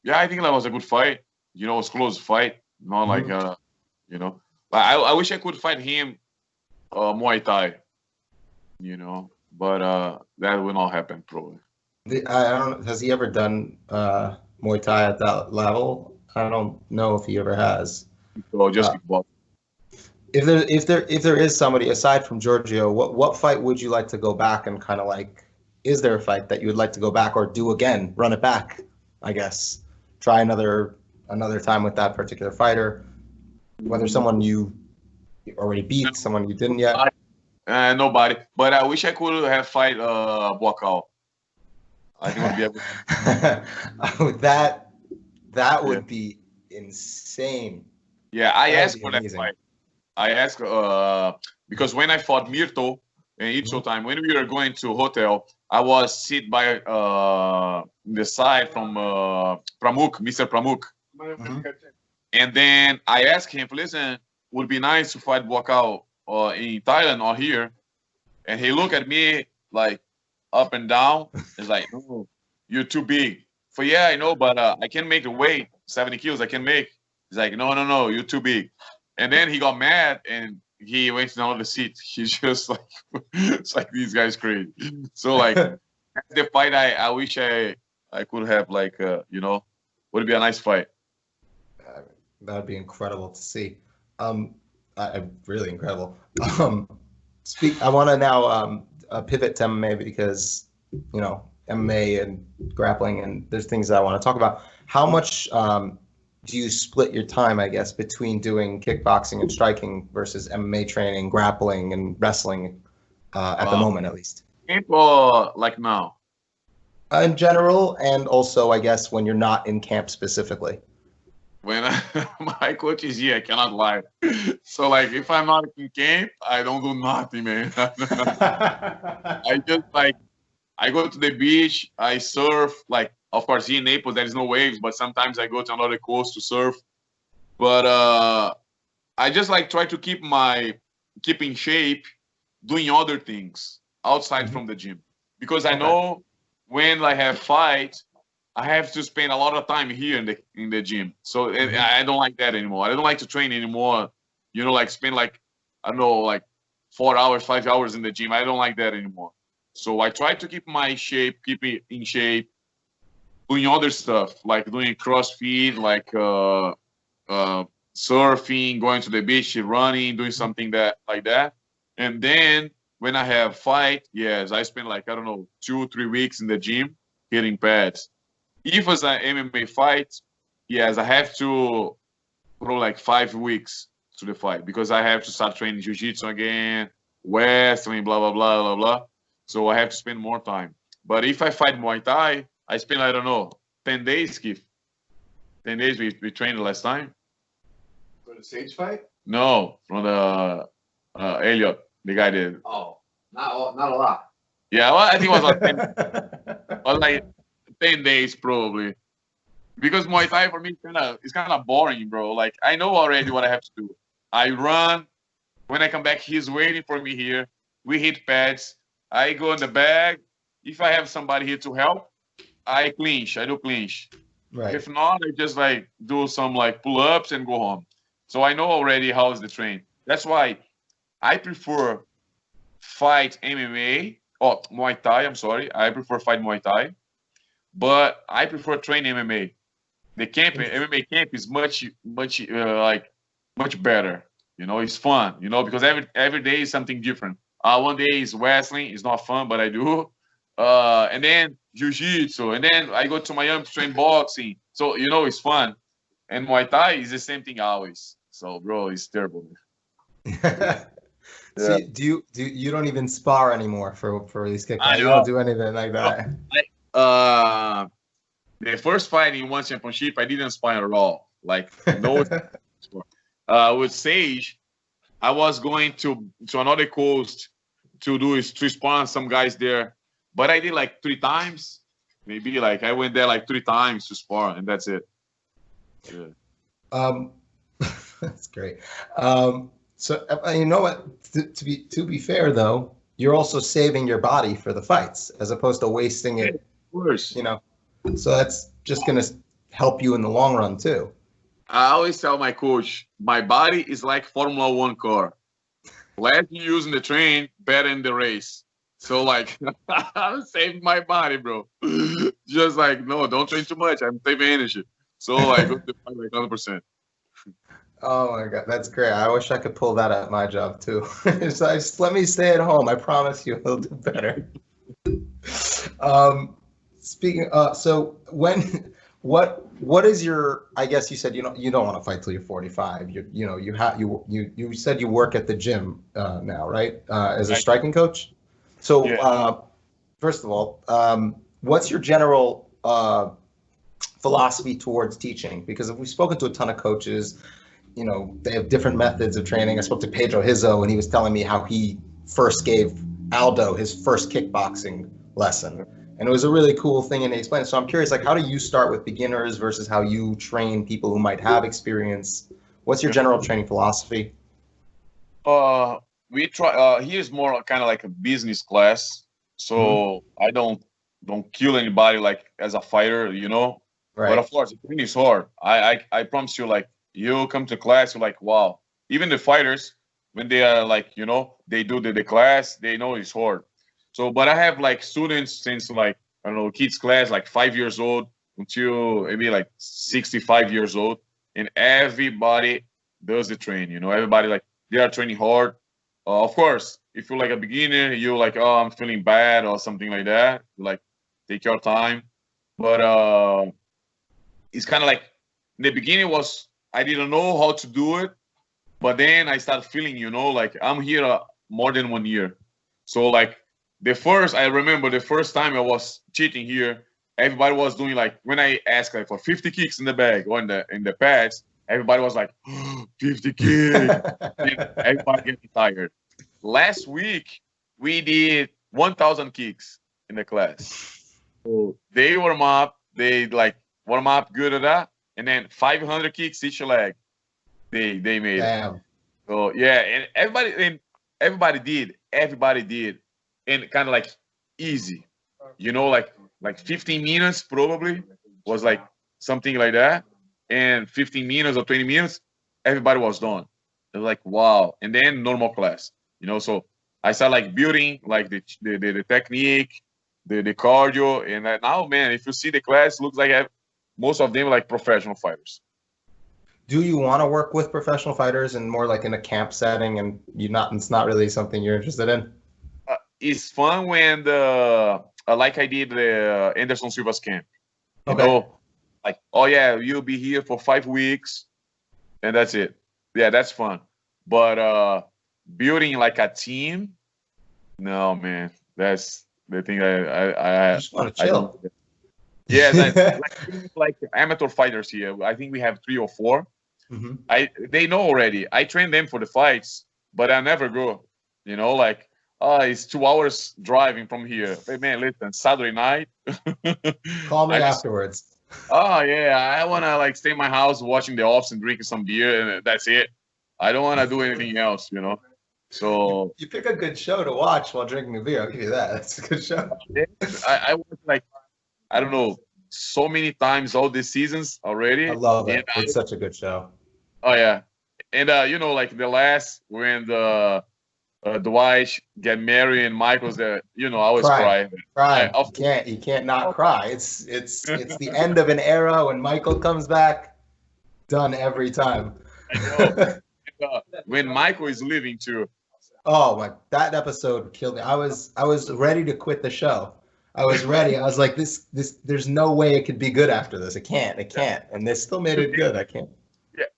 [SPEAKER 2] yeah, I think that was a good fight. It was a close fight. Not like, I wish I could fight him Muay Thai, but that will not happen probably.
[SPEAKER 1] I don't. Has he ever done Muay Thai at that level? I don't know if he ever has.
[SPEAKER 2] So just kickboxing.
[SPEAKER 1] if there is somebody aside from Giorgio, what fight would you like to go back and kind of like? Is there a fight that you would like to go back or do again? Run it back, I guess. Try another time with that particular fighter. Whether someone you already beat, someone you didn't yet.
[SPEAKER 2] Nobody. But I wish I could have fight Boacal. I think it would be
[SPEAKER 1] that would be insane.
[SPEAKER 2] Yeah, I asked for that fight. I asked because when I fought Mirto in Itzo time, when we were going to hotel, I was sit by the side from Pramuk, Mr. Pramuk. And then I asked him, listen, would be nice to fight Boacal in Thailand or here. And he looked at me like up and down. It's like, no, you're too big. For yeah, I know, but I can make the weight, 70 kilos I can make. He's like, no, you're too big. And then he got mad and he went to another seat. He's just like, it's like these guys crazy. So like the fight, I wish I could have like, would be a nice fight.
[SPEAKER 1] That would be incredible to see. Really incredible. I want to now pivot to MMA because, MMA and grappling and there's things that I want to talk about. How much do you split your time, I guess, between doing kickboxing and striking versus MMA training, grappling and wrestling at the moment, at least?
[SPEAKER 2] Or like now?
[SPEAKER 1] In general, and also, I guess, when you're not in camp specifically.
[SPEAKER 2] When my coach is here, I cannot lie. So, like, if I'm not in camp, I don't do nothing, man. I just, I go to the beach, I surf, like, of course, here in Naples, there is no waves, but sometimes I go to another coast to surf. But I just, try to keep in shape doing other things outside from the gym. Because I know when I have fight, I have to spend a lot of time here in the gym. So I don't like that anymore. I don't like to train anymore. Spend I don't know, 4 hours, 5 hours in the gym. I don't like that anymore. So I try to keep keep it in shape, doing other stuff, like doing CrossFit, surfing, going to the beach, running, doing something like that. And then when I have fight, yes, I spend I don't know, 2-3 weeks in the gym hitting pads. If it's an MMA fight, yes, I have to throw 5 weeks to the fight because I have to start training jiu-jitsu again, wrestling, blah, blah, blah, blah, blah. So I have to spend more time. But if I fight Muay Thai, I spend, I don't know, 10 days, Keith. 10 days we trained last time.
[SPEAKER 3] For the Sage fight?
[SPEAKER 2] No, from the Elliot, the guy did.
[SPEAKER 3] Oh, not a lot.
[SPEAKER 2] Yeah, well, I think it was 10 days probably, because Muay Thai for me is kind of boring, bro. I know already what I have to do. I run. When I come back, he's waiting for me here. We hit pads. I go in the bag. If I have somebody here to help, I clinch. I do clinch.
[SPEAKER 1] Right.
[SPEAKER 2] If not, I just do some pull-ups and go home. So I know already how is the train. That's why I prefer fight MMA or Muay Thai. I'm sorry. I prefer fight Muay Thai. But I prefer train MMA. The MMA camp is much better. It's fun. Because every day is something different. One day is wrestling. It's not fun, but I do. And then jiu-jitsu. And then I go to Miami to train boxing. So it's fun. And Muay Thai is the same thing always. So bro, it's terrible.
[SPEAKER 1] So you don't even spar anymore for these kickbacks? You don't do anything like that.
[SPEAKER 2] The first fight in one championship, I didn't spar at all. No. With Sage, I was going to another coast to spar on some guys there, but I did 3 times, maybe. I went there 3 times to spar, and that's it. Yeah.
[SPEAKER 1] That's great. So you know what? To be fair though, you're also saving your body for the fights as opposed to wasting it.
[SPEAKER 2] Of course.
[SPEAKER 1] So that's just going to help you in the long run too.
[SPEAKER 2] I always tell my coach, my body is like Formula 1 car. Less you use in the train, better in the race. So I'm saving my body, bro. Just no, don't train too much. I'm saving energy. So go to the fight 100%.
[SPEAKER 1] Oh my God, that's great. I wish I could pull that at my job too. Just let me stay at home. I promise you it'll do better. Um, speaking, so what is your? I guess you said you don't want to fight till you're 45. You said you work at the gym now, right? As a
[SPEAKER 2] I,
[SPEAKER 1] striking coach. So
[SPEAKER 2] yeah.
[SPEAKER 1] first of all, what's your general philosophy towards teaching? Because we've spoken to a ton of coaches, they have different methods of training. I spoke to Pedro Hizzo, and he was telling me how he first gave Aldo his first kickboxing lesson. And it was a really cool thing, and he explained it. So I'm curious, like, how do you start with beginners versus how you train people who might have experience? What's your general training philosophy?
[SPEAKER 2] Uh, we try. Here's more kind of like a business class,
[SPEAKER 1] Mhm.
[SPEAKER 2] so I don't kill anybody like as a fighter, you know. But
[SPEAKER 1] Right.
[SPEAKER 2] of course, the training is hard. I promise you, like you come to class, you're like, wow. Even the fighters, when they are like, they do the class, they know it's hard. So, but I have like students since like I don't know, kids class, like 5 years old until maybe like 65 years old, and everybody does the train. Everybody like they are training hard. Of course, if you're like a beginner, you're like, oh, I'm feeling bad or something like that. Like, take your time. But it's kind of like in the beginning was I didn't know how to do it, but then I started feeling, like I'm here more than 1 year. So like I remember the first time I was cheating here, everybody was doing like when I asked like for 50 kicks in the bag or in the pads, everybody was like 50 kicks. And everybody getting tired. Last week we did 1,000 kicks in the class. So they warm up, they like warm up good at that, and then 500 kicks each leg. They made it.
[SPEAKER 1] Damn.
[SPEAKER 2] So yeah, and everybody did, and kind of like easy, like 15 minutes probably was like something like that, and 15 minutes or 20 minutes, everybody was done. It was like wow, and then normal class, So I started like building like the technique, the cardio, and now man, if you see the class, looks like most of them are like professional fighters.
[SPEAKER 1] Do you want to work with professional fighters and more like in a camp setting, and it's not really something you're interested in?
[SPEAKER 2] It's fun when like I did the Anderson Silva's camp. You
[SPEAKER 1] Okay.
[SPEAKER 2] know, like oh yeah, you'll be here for 5 weeks and that's it. Yeah, that's fun. But building like a team, no man, that's the thing
[SPEAKER 1] You just want to
[SPEAKER 2] I don't.
[SPEAKER 1] chill.
[SPEAKER 2] Yeah, that like amateur fighters here. I think we have 3 or 4.
[SPEAKER 1] Mhm.
[SPEAKER 2] They know already. I train them for the fights, but I never go. Like it's 2 hours driving from here. Hey man, listen, Saturday night.
[SPEAKER 1] Call me
[SPEAKER 2] I just
[SPEAKER 1] afterwards.
[SPEAKER 2] yeah, I wanna like stay in my house watching the offs and drinking some beer, and that's it. I don't wanna do anything else.
[SPEAKER 1] You,
[SPEAKER 2] So
[SPEAKER 1] you pick a good show to watch while drinking a beer. I'll give you that. That's a good show.
[SPEAKER 2] I watch like I don't know so many times all the seasons
[SPEAKER 1] I
[SPEAKER 2] already,
[SPEAKER 1] love
[SPEAKER 2] and
[SPEAKER 1] it. It's such a good show.
[SPEAKER 2] oh yeah, and like the last when the wife get married and Michael's there, I always
[SPEAKER 1] Cry,
[SPEAKER 2] cry. I
[SPEAKER 1] cry.
[SPEAKER 2] of
[SPEAKER 1] You can't not
[SPEAKER 2] course.
[SPEAKER 1] cry. It's the end of an era when Michael comes back. Done every time.
[SPEAKER 2] I know. When Michael is leaving too.
[SPEAKER 1] Oh my, that episode killed me. I was ready to quit the show. I was ready. I was like, there's no way it could be good after this. It can't. And they still made it
[SPEAKER 2] Today,
[SPEAKER 1] good. I can't.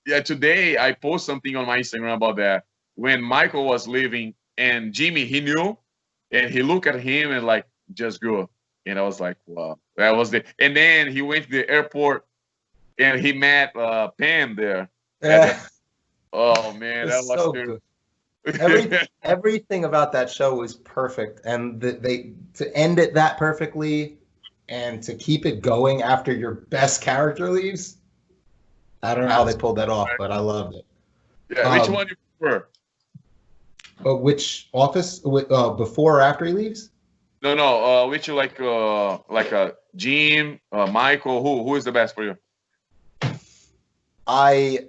[SPEAKER 2] yeah, today I post something on my Instagram about that. When Michael was leaving and Jimmy, he knew, and he looked at him and like, just go. And I was like, wow, that was the. And then he went to the airport and he met Pam there. At the,
[SPEAKER 1] Yeah,
[SPEAKER 2] oh man, that
[SPEAKER 1] it's
[SPEAKER 2] was
[SPEAKER 1] so
[SPEAKER 2] terrible.
[SPEAKER 1] good. Everything about that show was perfect, and they to end it that perfectly, and to keep it going after your best character leaves. I don't know how they pulled that off, but I loved it.
[SPEAKER 2] Yeah, which
[SPEAKER 1] Um,
[SPEAKER 2] one you prefer?
[SPEAKER 1] which office? Before or after he leaves?
[SPEAKER 2] No, no. Which you like Jim, Michael? Who is the best for you?
[SPEAKER 1] I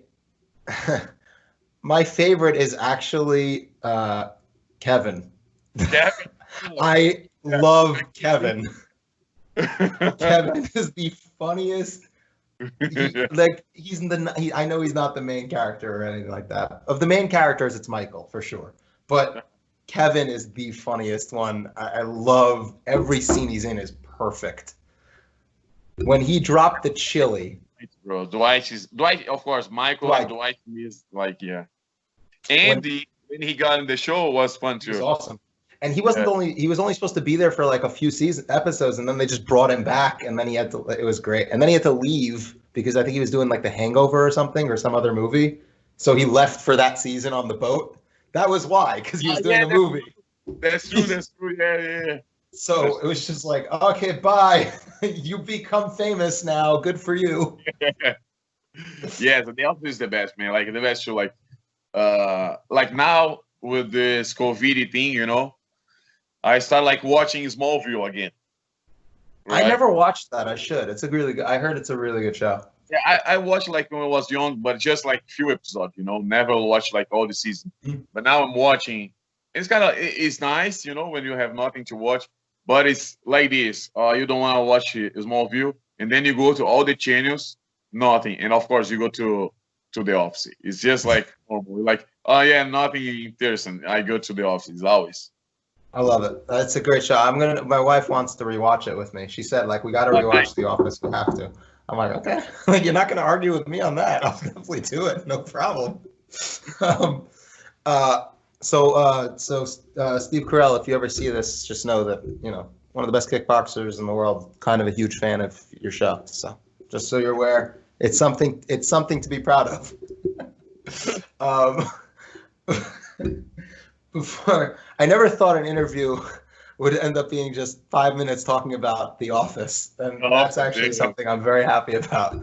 [SPEAKER 1] my favorite is actually Kevin.
[SPEAKER 2] Kevin.
[SPEAKER 1] I love Kevin.
[SPEAKER 2] Yeah.
[SPEAKER 1] Kevin is the funniest Like he's in the. I know he's not the main character or anything like that. Of the main characters, it's Michael for sure. But Kevin is the funniest one. I love every scene he's in is perfect. When he dropped the chili,
[SPEAKER 2] Bro, Dwight. Of course, Michael and Dwight is like Andy when he got in the show was fun too.
[SPEAKER 1] It was awesome. And he wasn't he was only supposed to be there for like a few episodes, and then they just brought him back, and then he had to. It was great, and then he had to leave because I think he was doing like The Hangover or something or some other movie. So he left for that season on the boat. That was why, because he was doing a movie.
[SPEAKER 2] That's true. That's true. Yeah.
[SPEAKER 1] So it was just like, okay, bye. You become famous now. Good for you.
[SPEAKER 2] Yeah, so The Office is the best, man. Like the best show. Like now with this COVID thing, you know, I start like watching Smallville again.
[SPEAKER 1] Right? I never watched that. I should. It's a really good. I heard it's a really good show.
[SPEAKER 2] Yeah, I watched like when I was young, but just like few episodes, you know, never watched like all the season. But now I'm watching. It's nice, you know, when you have nothing to watch. But it's like this. You don't want to watch Smallville, and then you go to all the channels, nothing, and of course you go to The Office. It's just like normal. Like, oh yeah, nothing interesting. I go to The Office. It's always.
[SPEAKER 1] I love it. It's a great show. My wife wants to rewatch it with me. She said, like, we got to rewatch The Office. We have to. I'm like, okay. Like, you're not going to argue with me on that. I'll definitely do it. No problem. So Steve Carell, if you ever see this, just know that, you know, one of the best kickboxers in the world, kind of a huge fan of your show. So just so you're aware, it's something to be proud of. Before, I never thought an interview would end up being just 5 minutes talking about The Office, and that's actually something I'm very happy about.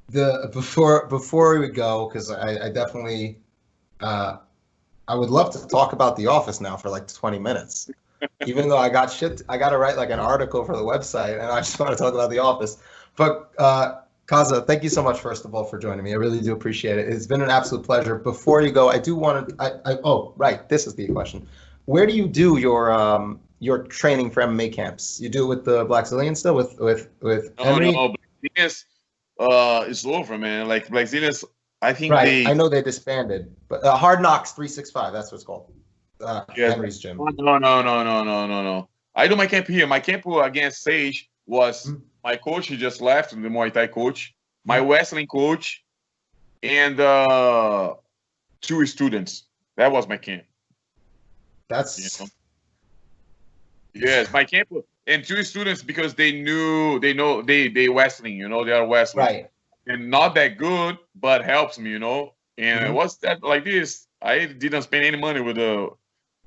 [SPEAKER 1] Before we go, because I definitely I would love to talk about The Office now for like 20 minutes, even though I got to write like an article for the website, and I just want to talk about The Office. But Kaza, thank you so much, first of all, for joining me. I really do appreciate it. It's been an absolute pleasure. Before you go, I do want to. Oh, right. This is the question. Where do you do your training for MMA camps? You do it with the Black Zillion still with Henry?
[SPEAKER 2] No, Black it's over, man. Like Black Zillions, I think
[SPEAKER 1] I know they disbanded, but Hard Knocks 365. That's what it's called. Henry's gym.
[SPEAKER 2] No. I do my camp here. My camp against Sage was. My coach, he just left, the Muay Thai coach, my wrestling coach, and 2 students. That was my camp.
[SPEAKER 1] That's
[SPEAKER 2] yes, my camp and 2 students because they wrestling, you know, they are wrestling.
[SPEAKER 1] Right.
[SPEAKER 2] And not that good, but helps me, you know. And what's that like this? I didn't spend any money with the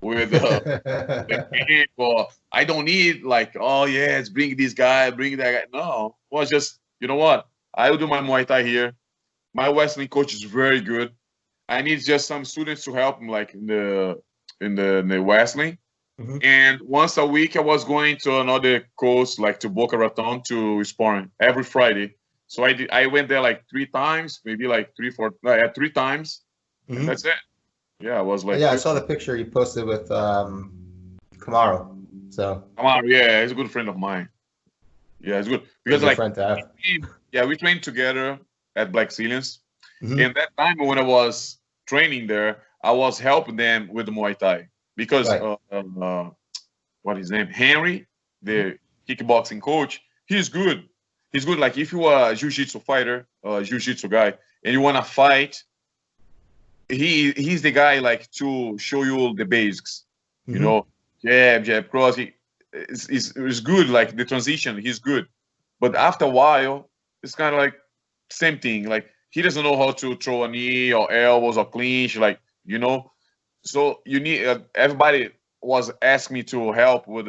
[SPEAKER 2] camp, or I don't need like, oh yes, bring this guy, bring that guy. No, it was just, you know what? I will do my Muay Thai here. My wrestling coach is very good. I need just some students to help him, like in the wrestling. And once a week, I was going to another course, like to Boca Raton, to sparring every Friday. So I went there like 3 times, maybe like 3 times. And that's it. Yeah, I was like.
[SPEAKER 1] Yeah, I saw the picture you posted with Kamaru. So.
[SPEAKER 2] Kamaru, yeah, he's a good friend of mine. Yeah, it's good because like. We trained together at Black Zillions. And that time when I was training there, I was helping them with the Muay Thai because what his name, Henry, the kickboxing coach, he's good. He's good. Like if you are a jiu-jitsu fighter, jiu-jitsu guy, and you want to fight. He's the guy like to show you the basics, you know, jab, cross. It's good, like the transition. He's good, but after a while, it's kind of like same thing. Like he doesn't know how to throw a knee or elbows or clinch, like you know. So you need everybody was asking me to help with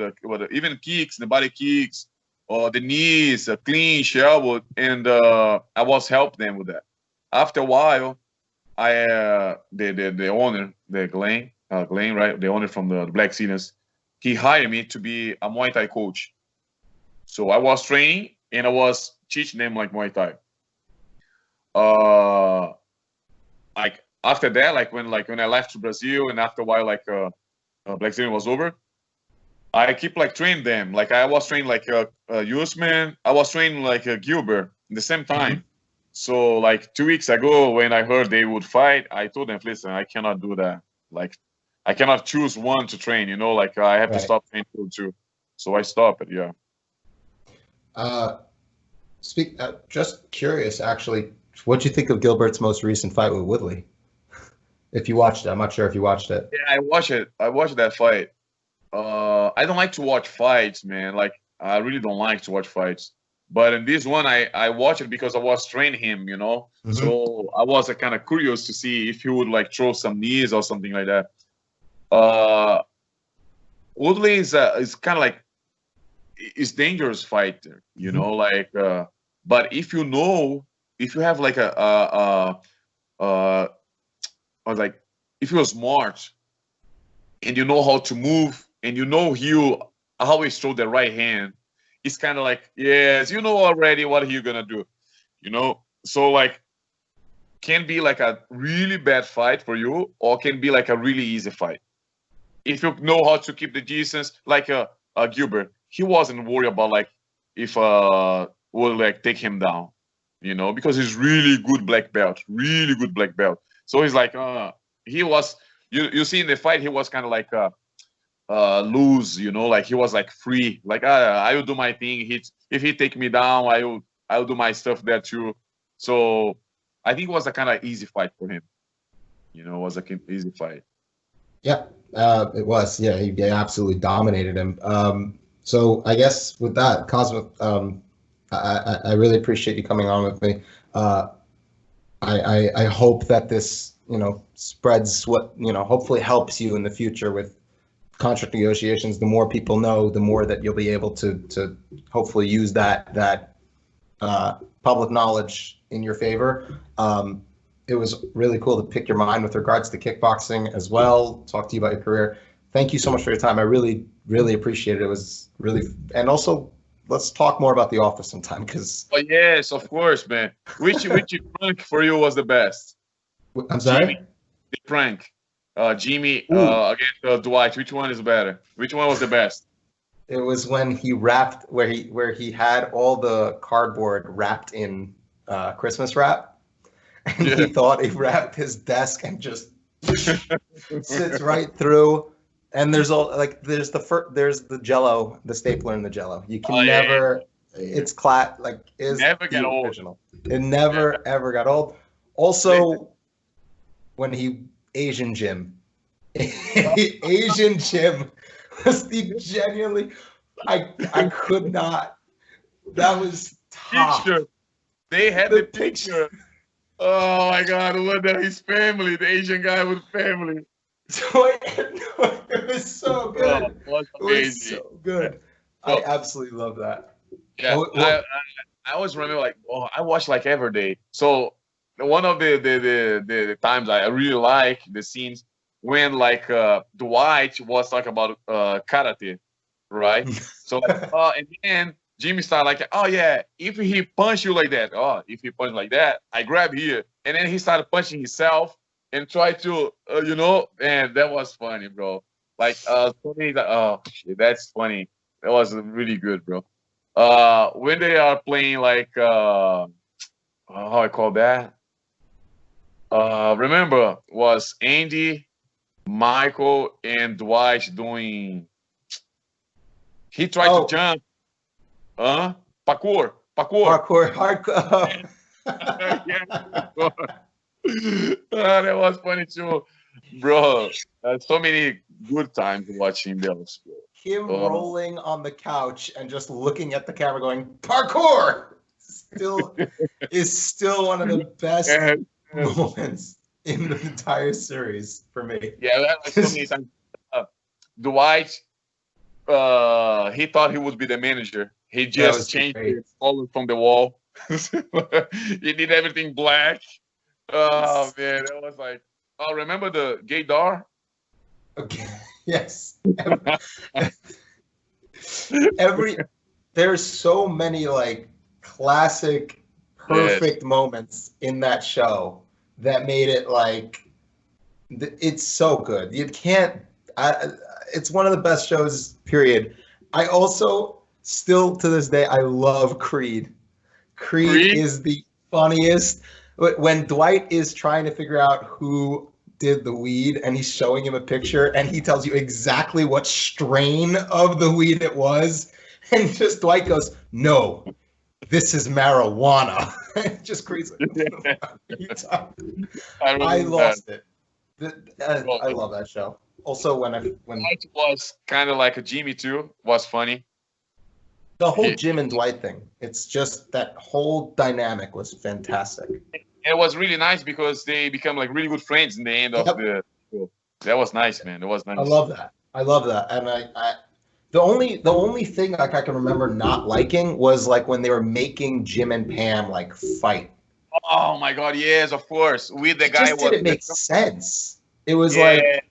[SPEAKER 2] even kicks, the body kicks, or the knees, a clinch, elbow, and I was helping them with that. After a while. The owner, Glenn, right? The owner from the Black Zillions, he hired me to be a Muay Thai coach. So I was training and I was teaching them like Muay Thai. Like after that, like when I left to Brazil and after a while, like Black Zillion was over, I keep like training them. Like I was training like a Usman. I was training like a Gilbert at the same time. So like 2 weeks ago, when I heard they would fight, I told them, listen, I cannot do that. Like I cannot choose one to train. You know, like I have to
[SPEAKER 1] Right.
[SPEAKER 2] stop training too. So I stopped it. Yeah.
[SPEAKER 1] Just curious, actually, what do you think of Gilbert's most recent fight with Woodley? If you watched it, I'm not sure if you watched it.
[SPEAKER 2] Yeah, I watched it. I watched that fight. I don't like to watch fights, man. Like I really don't like to watch fights. But in this one, I watched it because I was training him, you know. So I was kind of curious to see if he would like throw some knees or something like that. Woodley is kind of like is dangerous fighter, you know. Like, but if you know, if you have like or like if you're smart and you know how to move and you know he'll always throw the right hand, it's kind of like, yes, you know already what he's gonna do, you know. So like can be like a really bad fight for you or can be like a really easy fight if you know how to keep the distance. Like Gilbert, he wasn't worried about like if will like take him down, you know, because he's really good black belt, really good black belt. So he's like he was, you see in the fight he was kind of like loose, you know, like he was like free, like I will do my thing. If he take me down, I'll do my stuff there too. So I think it was a kind of easy fight for him, you know. It was a easy fight.
[SPEAKER 1] Yeah, it was. Yeah, he absolutely dominated him. So I guess with that, Cosmo, I really appreciate you coming on with me. I hope that this, you know, spreads what, you know, hopefully helps you in the future with contract negotiations. The more people know, the more that you'll be able to hopefully use that public knowledge in your favor. It was really cool to pick your mind with regards to kickboxing as well, talk to you about your career. Thank you so much for your time. I really, really appreciate it. It was really, and also let's talk more about The Office sometime because.
[SPEAKER 2] Oh yes, of course, man. Which prank for you was the best?
[SPEAKER 1] I'm sorry?
[SPEAKER 2] Jimmy, the prank. Jimmy against Dwight. Which one is better? Which one was the best?
[SPEAKER 1] It was when he wrapped, where he had all the cardboard wrapped in Christmas wrap. And he thought he wrapped his desk and just sits right through. And there's all like there's the Jello, the stapler in the Jello. You can never. It's
[SPEAKER 2] never get old.
[SPEAKER 1] Original. It never ever got old. Also, when Asian Jim was the genuinely. I could not. That was top.
[SPEAKER 2] Picture. They had the picture. Oh my God! What his family? The Asian guy with family.
[SPEAKER 1] It was so good.
[SPEAKER 2] It was
[SPEAKER 1] so good. I absolutely love that.
[SPEAKER 2] Yeah, I always remember like, I watch like every day. So one of the times I really like the scenes when like Dwight was talking about karate, right? So and then Jimmy started like, oh yeah, if he punch you like that, if he punch like that, I grab here, and then he started punching himself and try to, you know, and that was funny, bro. Like, shit, that's funny. That was really good, bro. When they are playing like, how I call that? Remember, was Andy, Michael, and Dwight doing? He tried to jump. Parkour.
[SPEAKER 1] Hardcore.
[SPEAKER 2] Yeah. That was funny too, bro. So many good times watching those.
[SPEAKER 1] Him rolling on the couch and just looking at the camera, going parkour. Is still one of the best moments in the entire series for me.
[SPEAKER 2] Yeah, that was so many times. Dwight, he thought he would be the manager. He just changed the color from the wall. He did everything black. Oh man, that was like, remember the gaydar?
[SPEAKER 1] Okay. Yes. There's so many like classic, perfect moments in that show that made it like, it's so good. You can't. it's one of the best shows, period. I also, still to this day, I love Creed. Creed is the funniest. When Dwight is trying to figure out who did the weed and he's showing him a picture and he tells you exactly what strain of the weed it was, and just Dwight goes, "No, this is marijuana." Just Creed's like, I lost it. I love that show. Also, when
[SPEAKER 2] it was kind of like a Jimmy too, was funny.
[SPEAKER 1] The whole Jim and Dwight thing, it's just that whole dynamic was fantastic.
[SPEAKER 2] It was really nice because they become like really good friends in the end of the show. That was nice, man. It was nice.
[SPEAKER 1] I love that. And the only thing like I can remember not liking was like when they were making Jim and Pam like fight.
[SPEAKER 2] Oh my God! Yes, of course. With the guy,
[SPEAKER 1] just didn't make sense. It was like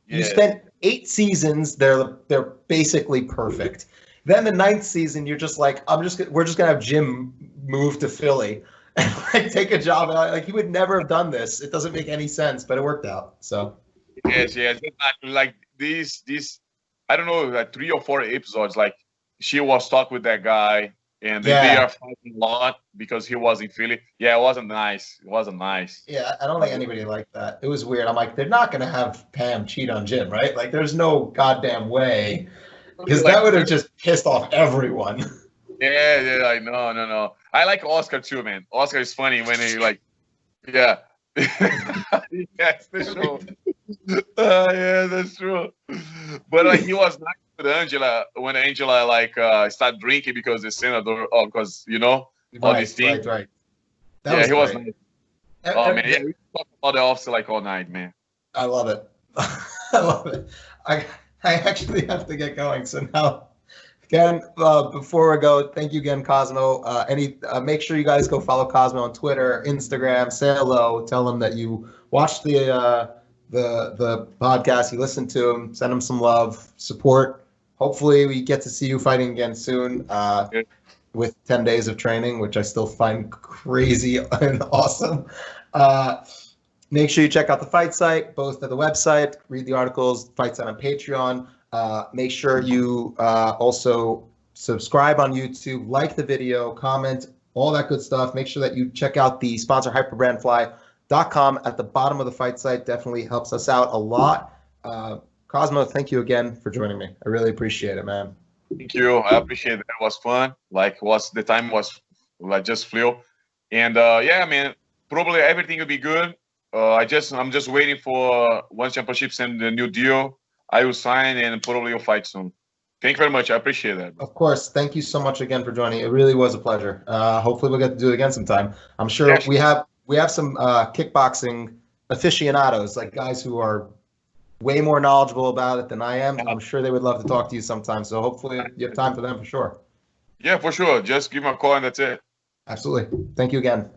[SPEAKER 1] you spent 8 seasons. They're basically perfect. Then the 9th season, you're just like, we're just gonna have Jim move to Philly and like take a job. Like he would never have done this. It doesn't make any sense, but it worked out. So
[SPEAKER 2] yes. Like these I don't know, like 3 or 4 episodes. Like she was stuck with that guy, and they are fighting a lot because he was in Philly. Yeah, it wasn't nice.
[SPEAKER 1] Yeah, I don't think anybody liked that. It was weird. I'm like, they're not gonna have Pam cheat on Jim, right? Like, there's no goddamn way. Because that would have just pissed off everyone.
[SPEAKER 2] Yeah, like no. I like Oscar too, man. Oscar is funny when he like, yeah. That's the show. Yeah, that's true. But like he was nice with Angela when Angela like started drinking because the senator, because all these things.
[SPEAKER 1] Right.
[SPEAKER 2] He was nice. Oh man, yeah, we talk about the officer like all night, man.
[SPEAKER 1] I love it. I actually have to get going. So now, again, before we go, thank you again, Cosmo. Make sure you guys go follow Cosmo on Twitter, Instagram. Say hello. Tell him that you watched the podcast. You listened to him. Send him some love, support. Hopefully, we get to see you fighting again soon. With 10 days of training, which I still find crazy and awesome. Make sure you check out the fight site, both at the website, read the articles, fight site on Patreon. Make sure you also subscribe on YouTube, like the video, comment, all that good stuff. Make sure that you check out the sponsor, hyperbrandfly.com, at the bottom of the fight site. Definitely helps us out a lot. Cosmo, thank you again for joining me. I really appreciate it, man.
[SPEAKER 2] Thank you. I appreciate it. It was fun. The time was like just flew. And yeah, man, probably everything will be good. I'm just waiting for one championships and the new deal. I will sign and probably will fight soon. Thank you very much. I appreciate that.
[SPEAKER 1] Of course. Thank you so much again for joining. It really was a pleasure. Hopefully we'll get to do it again sometime. I'm sure we have some kickboxing aficionados, like guys who are way more knowledgeable about it than I am. I'm sure they would love to talk to you sometime. So hopefully you have time for them for sure.
[SPEAKER 2] Yeah, for sure. Just give me a call and that's it.
[SPEAKER 1] Absolutely. Thank you again.